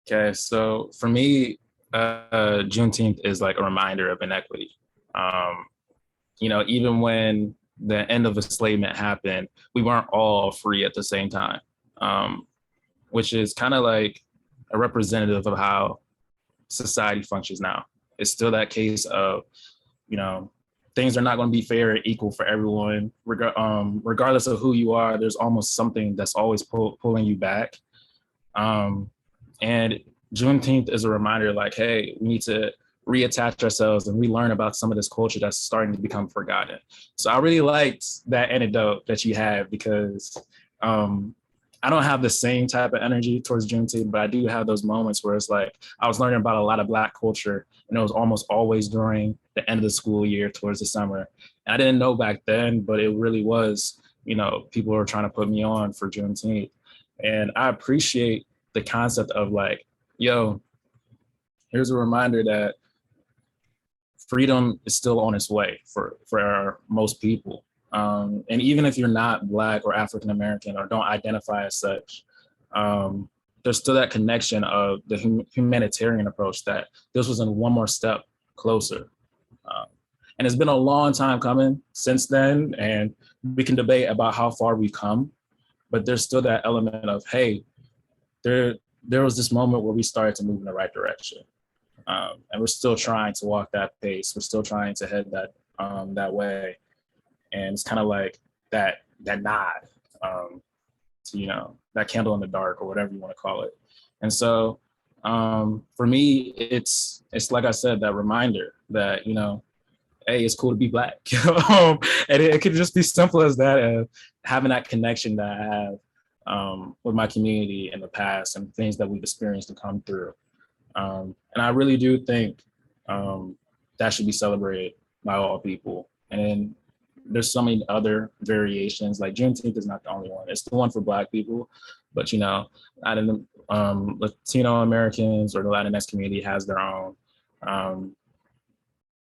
Okay, so for me, Juneteenth is like a reminder of inequity. You know, even when the end of enslavement happened, we weren't all free at the same time, which is kind of like a representative of how society functions now. It's still that case of, you know, things are not going to be fair and equal for everyone, regardless of who you are. There's almost something that's always pulling you back. And Juneteenth is a reminder like, hey, we need to reattach ourselves and relearn about some of this culture that's starting to become forgotten. So I really liked that anecdote that you had because I don't have the same type of energy towards Juneteenth, but I do have those moments where it's like, I was learning about a lot of Black culture and it was almost always during the end of the school year towards the summer. And I didn't know back then, but it really was, you know, people were trying to put me on for Juneteenth. And I appreciate the concept of like, yo, here's a reminder that freedom is still on its way for most people. And even if you're not Black or African-American or don't identify as such, there's still that connection of the humanitarian approach that this was in one more step closer. And it's been a long time coming since then, and we can debate about how far we've come, but there's still that element of, hey, there was this moment where we started to move in the right direction. And we're still trying to walk that pace. We're still trying to head that way. And it's kind of like that nod to, you know, that candle in the dark or whatever you want to call it. And so for me, it's like I said, that reminder that, you know, hey, it's cool to be Black. And it could just be simple as that, having that connection that I have with my community in the past and things that we've experienced and come through. And I really do think that should be celebrated by all people. And there's so many other variations. Like Juneteenth is not the only one. It's the one for Black people, but you know, Latino Americans or the Latinx community has their own.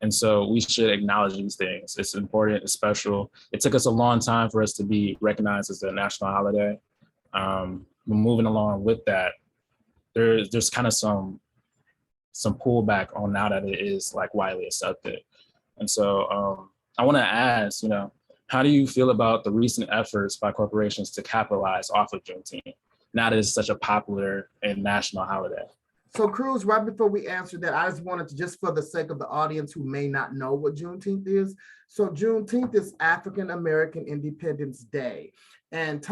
And so we should acknowledge these things. It's important, it's special. It took us a long time for us to be recognized as a national holiday. We're moving along with that. There's kind of some pullback on now that it is like widely accepted. And so I want to ask, how do you feel about the recent efforts by corporations to capitalize off of Juneteenth, now that it's such a popular and national holiday? So Cruz, right before we answer that, I just wanted to, just for the sake of the audience who may not know what Juneteenth is. So Juneteenth is African American Independence Day. And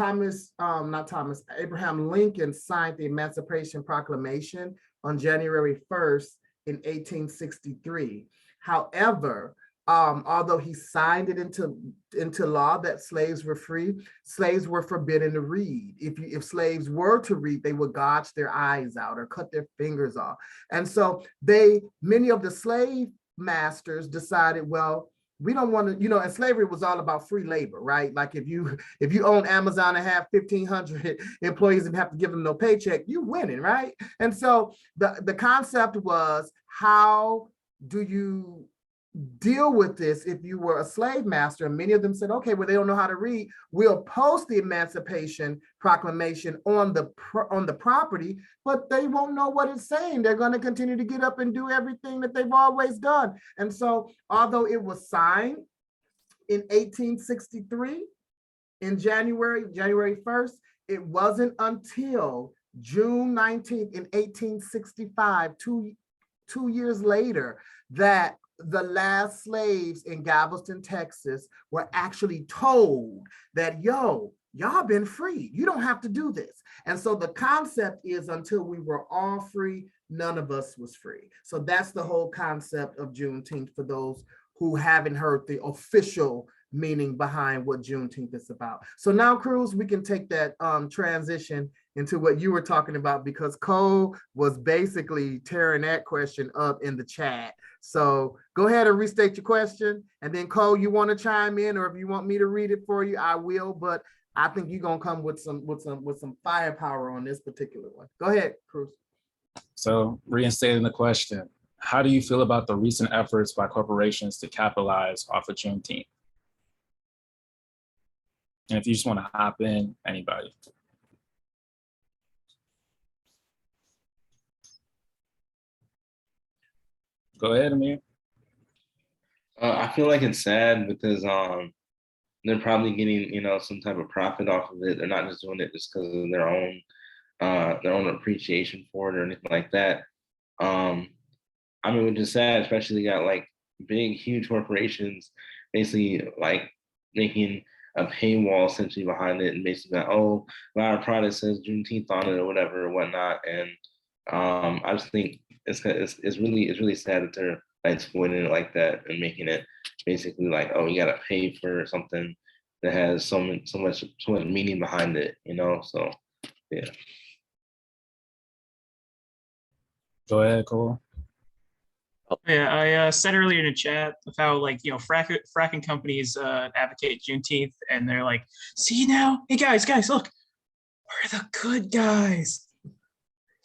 Abraham Lincoln signed the Emancipation Proclamation on January 1st in 1863. However, although he signed it into law that slaves were free, slaves were forbidden to read. If slaves were to read, they would gouge their eyes out or cut their fingers off. And so many of the slave masters decided, well, we don't want to, and slavery was all about free labor, right? Like if you own Amazon and have 1,500 employees and have to give them no paycheck, you winning, right? And so the concept was, how do you deal with this if you were a slave master? And many of them said, okay, well, they don't know how to read. We'll post the Emancipation Proclamation on the property, but they won't know what it's saying. They're going to continue to get up and do everything that they've always done. And so, although it was signed in 1863, in January 1st, it wasn't until June 19th in 1865, two years later, that the last slaves in Galveston, Texas were actually told that, y'all been free. You don't have to do this. And so the concept is, until we were all free, none of us was free. So that's the whole concept of Juneteenth, for those who haven't heard the official meaning behind what Juneteenth is about. So now, Cruz, we can take that transition into what you were talking about, because Cole was basically tearing that question up in the chat. So go ahead and restate your question. And then Cole, you want to chime in, or if you want me to read it for you, I will, but I think you're gonna come with some firepower on this particular one. Go ahead, Cruz. So reinstating the question, how do you feel about the recent efforts by corporations to capitalize off of Juneteenth? And if you just want to hop in, anybody. Go ahead, Amir. I feel like it's sad because they're probably getting some type of profit off of it. They're not just doing it just because of their own appreciation for it or anything like that. I mean, which is sad, especially got like big, huge corporations basically like making a paywall essentially behind it, and basically like, oh, our product says Juneteenth on it or whatever or whatnot. And I just think it's really sad that they're like exploiting it like that and making it basically like, oh, you gotta pay for something that has so much meaning behind it, So yeah. Go ahead, Cole. Yeah, I said earlier in the chat of how fracking companies advocate Juneteenth, and they're like, see now, hey guys, look, we're the good guys.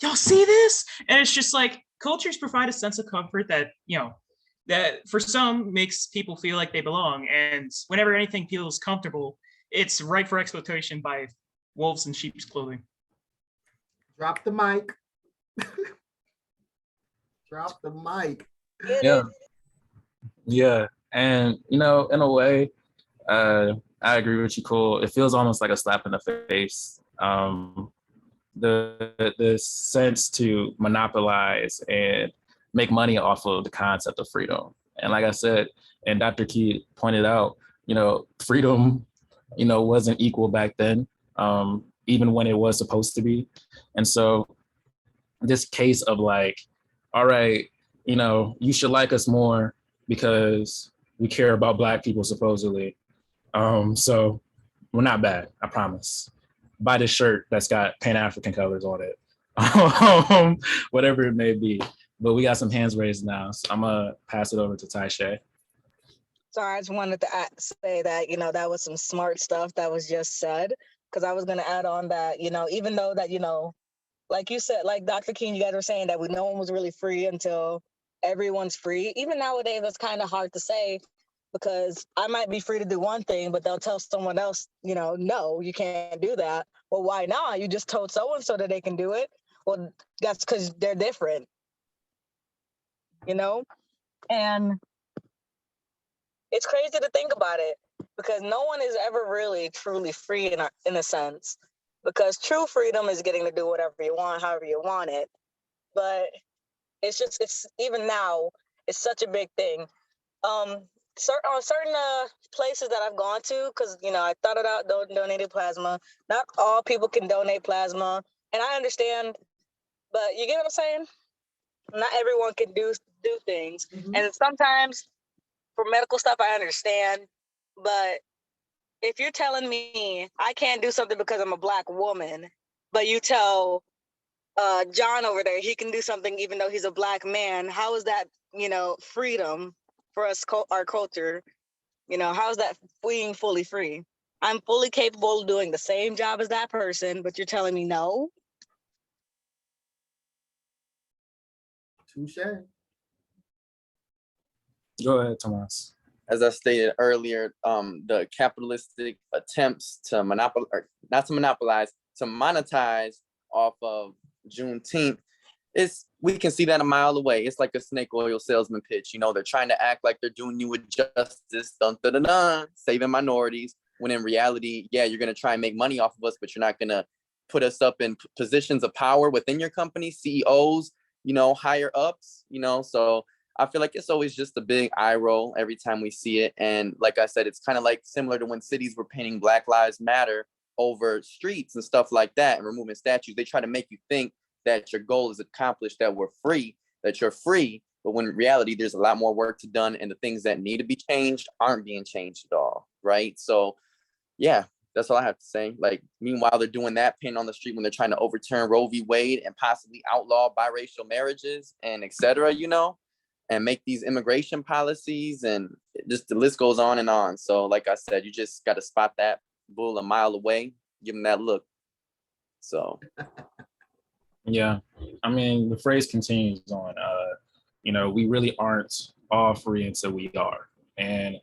Y'all see this? And it's just like, cultures provide a sense of comfort that, that for some makes people feel like they belong. And whenever anything feels comfortable, it's ripe for exploitation by wolves in sheep's clothing. Drop the mic. Drop the mic. Yeah. And, in a way, I agree with you, Cole. It feels almost like a slap in the face. The sense to monopolize and make money off of the concept of freedom. And like I said, and Dr. Key pointed out, freedom, wasn't equal back then, even when it was supposed to be. And so this case of like, all right, you should like us more because we care about Black people, supposedly. So we're not bad, I promise. Buy this shirt that's got Pan-African colors on it, whatever it may be. But we got some hands raised now, so I'm gonna pass it over to Taisha. Sorry, I just wanted to say that, that was some smart stuff that was just said, because I was going to add on that, even though that, like you said, like Dr. King, you guys were saying that no one was really free until everyone's free. Even nowadays, it's kind of hard to say because I might be free to do one thing, but they'll tell someone else, no, you can't do that. Well, why not? You just told so-and-so that they can do it. Well, that's because they're different, And it's crazy to think about it because no one is ever really truly free in a sense, because true freedom is getting to do whatever you want, however you want it. But it's even now, it's such a big thing. Certain places that I've gone to, because I thought about donating plasma. Not all people can donate plasma, and I understand, but you get what I'm saying? Not everyone can do things, and sometimes for medical stuff I understand, but if you're telling me I can't do something because I'm a Black woman, but you tell John over there he can do something even though he's a Black man, how is that freedom for us, our culture? How is that being fully free? I'm fully capable of doing the same job as that person, but you're telling me no? Touche. Go ahead, Tomas. As I stated earlier, the capitalistic attempts to monetize off of Juneteenth, we can see that a mile away. It's like a snake oil salesman pitch. They're trying to act like they're doing you with justice, saving minorities, when in reality, yeah, you're going to try and make money off of us, but you're not going to put us up in positions of power within your company, CEOs, higher ups, so I feel like it's always just a big eye roll every time we see it. And like I said, it's kind of like similar to when cities were painting Black Lives Matter over streets and stuff like that and removing statues. They try to make you think that your goal is accomplished, that you're free. But when in reality, there's a lot more work to done, and the things that need to be changed aren't being changed at all, right? So yeah, that's all I have to say. Like, meanwhile, they're doing that paint on the street when they're trying to overturn Roe v. Wade and possibly outlaw biracial marriages and et cetera, and make these immigration policies, and just the list goes on and on. So like I said, you just got to spot that bull a mile away, give him that look. So. Yeah, I mean, the phrase continues on, we really aren't all free until we are. And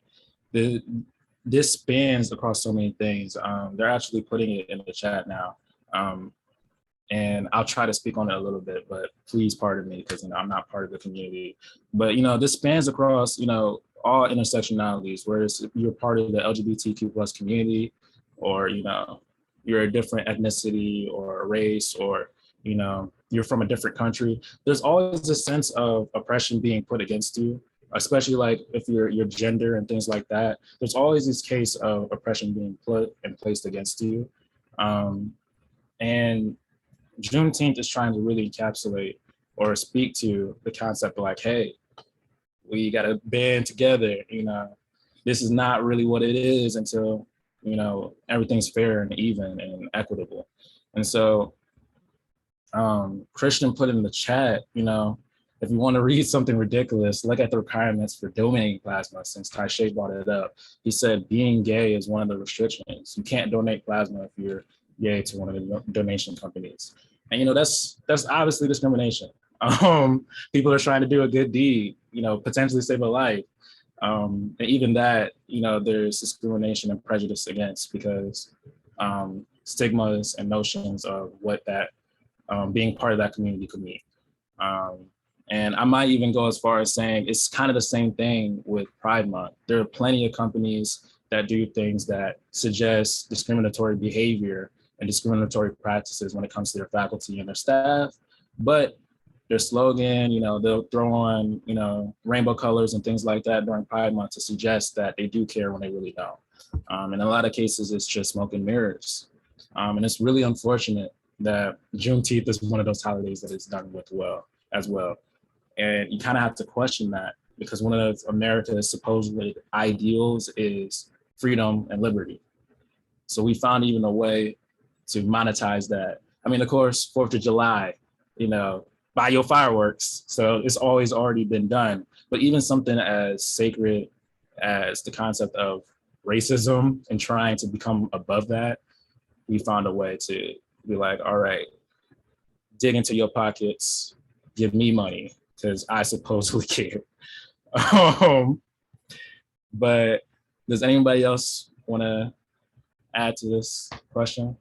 this spans across so many things. They're actually putting it in the chat now. And I'll try to speak on it a little bit, but please pardon me because I'm not part of the community. But this spans across all intersectionalities. Whereas if you're part of the LGBTQ plus community, or you're a different ethnicity or a race, or you're from a different country, there's always a sense of oppression being put against you, especially like if your gender and things like that. There's always this case of oppression being put and placed against you, and Juneteenth is trying to really encapsulate or speak to the concept of like, hey, we got to band together. This is not really what it is until, everything's fair and even and equitable. And so Christian put in the chat, if you want to read something ridiculous, look at the requirements for donating plasma, since Taishay brought it up. He said being gay is one of the restrictions. You can't donate plasma if you're gay to one of the donation companies. And that's obviously discrimination. People are trying to do a good deed, potentially save a life. And even that, there's discrimination and prejudice against, because stigmas and notions of what that being part of that community could mean. And I might even go as far as saying it's kind of the same thing with Pride Month. There are plenty of companies that do things that suggest discriminatory behavior and discriminatory practices when it comes to their faculty and their staff, but their slogan, they'll throw on, rainbow colors and things like that during Pride Month to suggest that they do care when they really don't. In a lot of cases, it's just smoke and mirrors. And it's really unfortunate that Juneteenth is one of those holidays that is done with as well. And you kind of have to question that, because one of America's supposedly ideals is freedom and liberty. So we found even a way to monetize that. I mean, of course, 4th of July, buy your fireworks. So it's always already been done. But even something as sacred as the concept of racism and trying to become above that, we found a way to be like, all right, dig into your pockets, give me money because I supposedly care. Um, but does anybody else want to add to this question?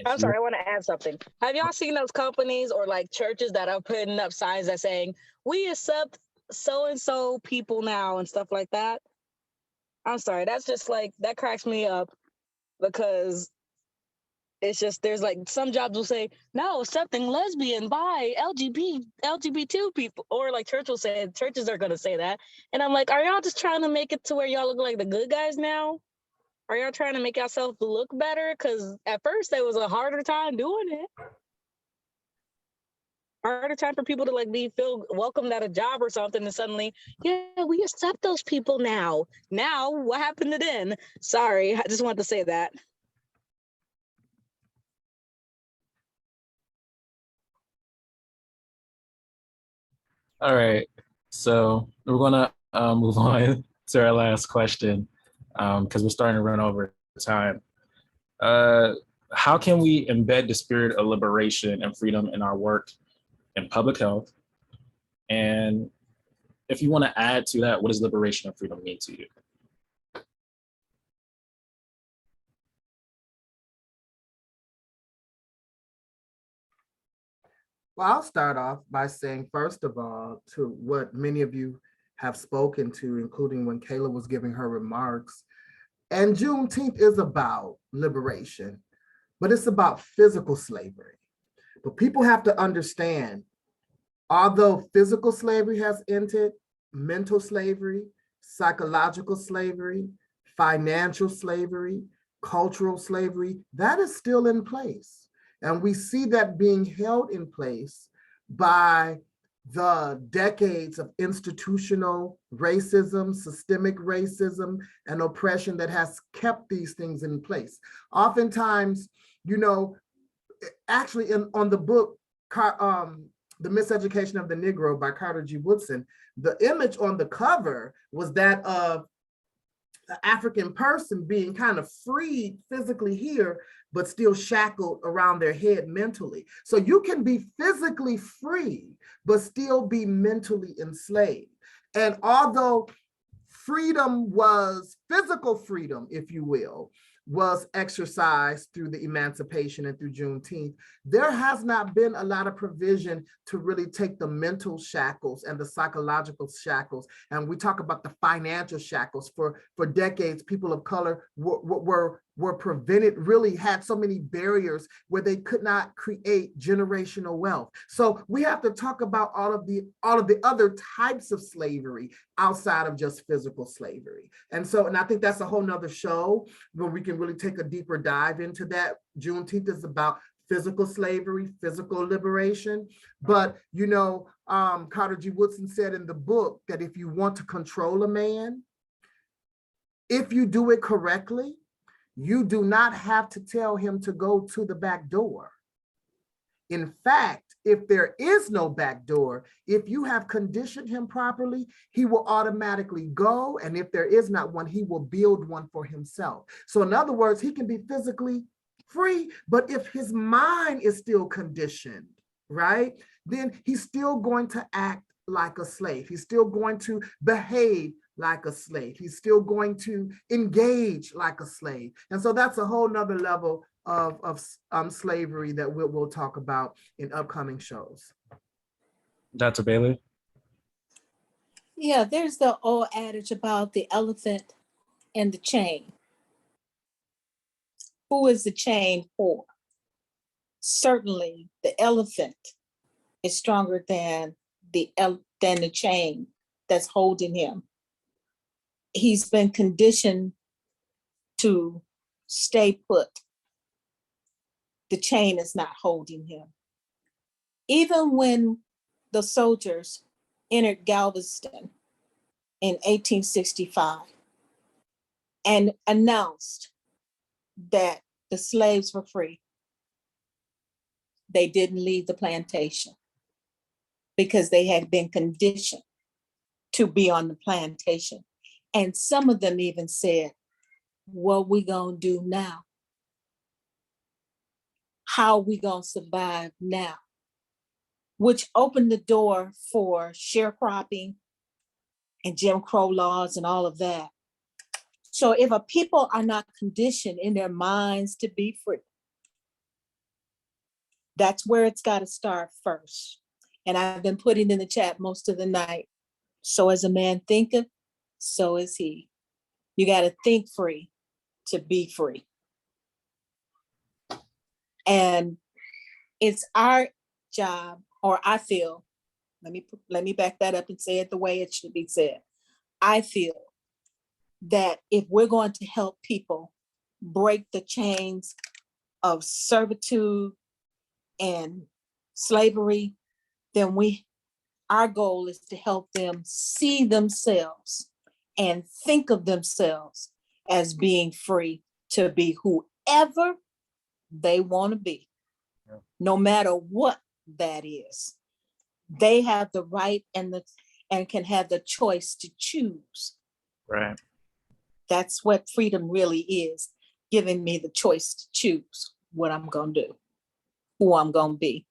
I'm sorry, I want to add something. Have y'all seen those companies or like churches that are putting up signs that saying, we accept so-and-so people now and stuff like that? I'm sorry, that's just like, that cracks me up because it's just, there's like some jobs will say, no, accepting lesbian, bi, LGBT people, or like church will say, churches are going to say that. And I'm like, are y'all just trying to make it to where y'all look like the good guys now? Are y'all trying to make yourself look better? Because at first it was a harder time doing it. Harder time for people to like feel welcomed at a job or something, and suddenly, yeah, we accept those people now. Now, what happened to then? Sorry, I just wanted to say that. All right, so we're gonna move on to our last question because we're starting to run over time. How can we embed the spirit of liberation and freedom in our work in public health? And if you want to add to that, what does liberation and freedom mean to you? Well, I'll start off by saying, first of all, to what many of you have spoken to, including when Kayla was giving her remarks. And Juneteenth is about liberation, but it's about physical slavery. But people have to understand, although physical slavery has ended, mental slavery, psychological slavery, financial slavery, cultural slavery, that is still in place. And we see that being held in place by the decades of institutional racism, systemic racism, and oppression that has kept these things in place. Oftentimes, you know, actually on the book, The Miseducation of the Negro by Carter G. Woodson, the image on the cover was that of an African person being kind of freed physically here, but still shackled around their head mentally. So you can be physically free, but still be mentally enslaved. And although freedom was physical freedom, if you will, was exercised through the emancipation and through Juneteenth, there has not been a lot of provision to really take the mental shackles and the psychological shackles. And we talk about the financial shackles. For decades, people of color were prevented, really had so many barriers where they could not create generational wealth. So we have to talk about all of the other types of slavery outside of just physical slavery. And I think that's a whole nother show where we can really take a deeper dive into that. Juneteenth is about physical slavery, physical liberation. But, you know, Carter G. Woodson said in the book that if you want to control a man, if you do it correctly, you do not have to tell him to go to the back door. In fact, if there is no back door, if you have conditioned him properly, he will automatically go. And if there is not one, he will build one for himself. So in other words, he can be physically free, but if his mind is still conditioned, right, then he's still going to act like a slave. He's still going to behave like a slave. He's still going to engage like a slave. And so that's a whole nother level of slavery that we'll talk about in upcoming shows. Dr. Bailey? Yeah, there's the old adage about the elephant and the chain. Who is the chain for? Certainly, the elephant is stronger than the chain that's holding him. He's been conditioned to stay put. The chain is not holding him. Even when the soldiers entered Galveston in 1865 and announced that the slaves were free, they didn't leave the plantation because they had been conditioned to be on the plantation. And some of them even said, what we gonna do now? how we gonna survive now, which opened the door for sharecropping and Jim Crow laws and all of that. So if a people are not conditioned in their minds to be free, that's where it's got to start first. And I've been putting in the chat most of the night. So as a man thinketh, so is he. You got to think free to be free. And it's our job, or I feel, let me back that up and say it the way it should be said. I feel that if we're going to help people break the chains of servitude and slavery, then our goal is to help them see themselves and think of themselves as being free to be whoever they want to be, no matter what that is. They have the right and can have the choice to choose. Right. That's what freedom really is, giving me the choice to choose what I'm going to do, who I'm going to be,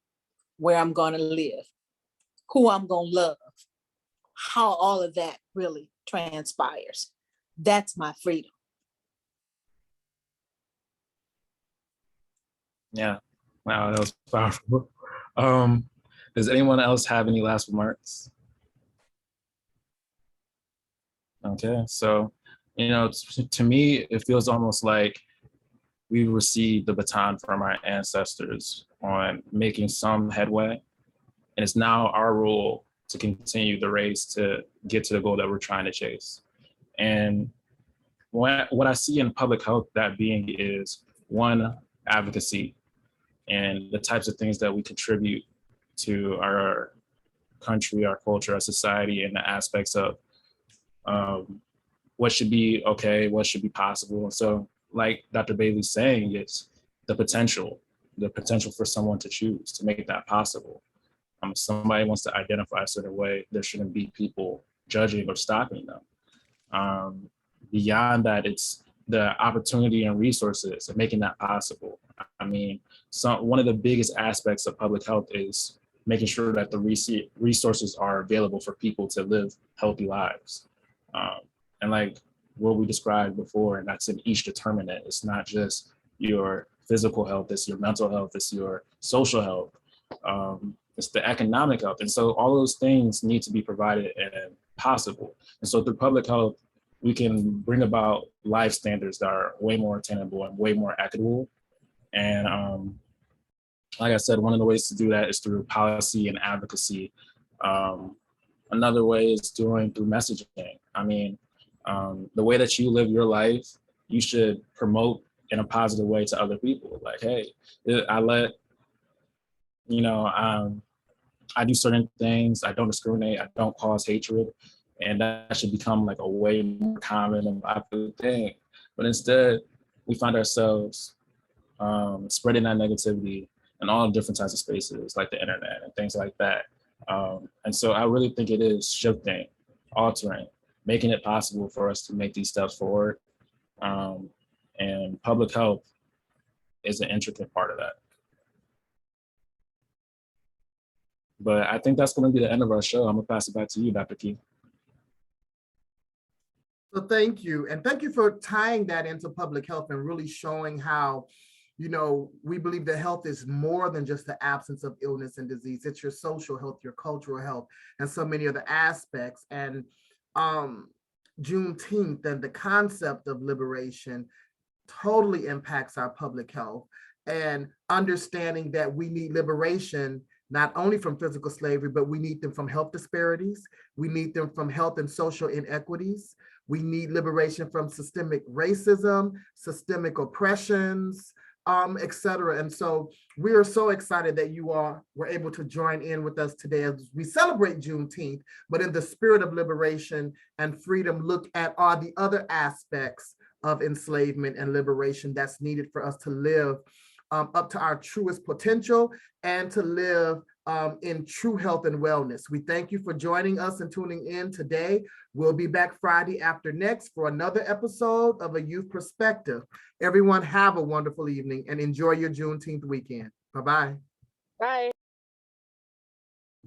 where I'm going to live, who I'm going to love, how all of that really transpires. That's my freedom. Yeah. Wow, that was powerful. Does anyone else have any last remarks? Okay, so, to me, it feels almost like we received the baton from our ancestors on making some headway, and it's now our role to continue the race to get to the goal that we're trying to chase. And what I see in public health, that being is, one, advocacy, and the types of things that we contribute to our country, our culture, our society, and the aspects of what should be okay, what should be possible. And so, like Dr. Bailey's saying, it's the potential for someone to choose to make that possible. If somebody wants to identify a certain way, there shouldn't be people judging or stopping them. Beyond that, it's the opportunity and resources of making that possible. I mean, one of the biggest aspects of public health is making sure that the resources are available for people to live healthy lives. And like what we described before, and that's in each determinant. It's not just your physical health, it's your mental health, it's your social health, it's the economic health. And so all those things need to be provided and possible. And so through public health, we can bring about life standards that are way more attainable and way more equitable. And like I said, one of the ways to do that is through policy and advocacy. Another way is through messaging. I mean, the way that you live your life, you should promote in a positive way to other people. Like, hey, I do certain things, I don't discriminate, I don't cause hatred, and that should become like a way more common and popular thing. But instead, we find ourselves spreading that negativity in all different types of spaces, like the internet and things like that. And so I really think it is shifting, altering, making it possible for us to make these steps forward. And public health is an intricate part of that. But I think that's going to be the end of our show. I'm going to pass it back to you, Dr. Key. So thank you. And thank you for tying that into public health and really showing how, we believe that health is more than just the absence of illness and disease. It's your social health, your cultural health, and so many other aspects. And Juneteenth and the concept of liberation totally impacts our public health, and understanding that we need liberation not only from physical slavery, but we need them from health disparities. We need them from health and social inequities. We need liberation from systemic racism, systemic oppressions, et cetera. And so we are so excited that you all were able to join in with us today as we celebrate Juneteenth, but in the spirit of liberation and freedom, look at all the other aspects of enslavement and liberation that's needed for us to live up to our truest potential and to live in true health and wellness. We thank you for joining us and tuning in today. We'll be back Friday after next for another episode of A Youth Perspective. Everyone have a wonderful evening and enjoy your Juneteenth weekend. Bye-bye. Bye.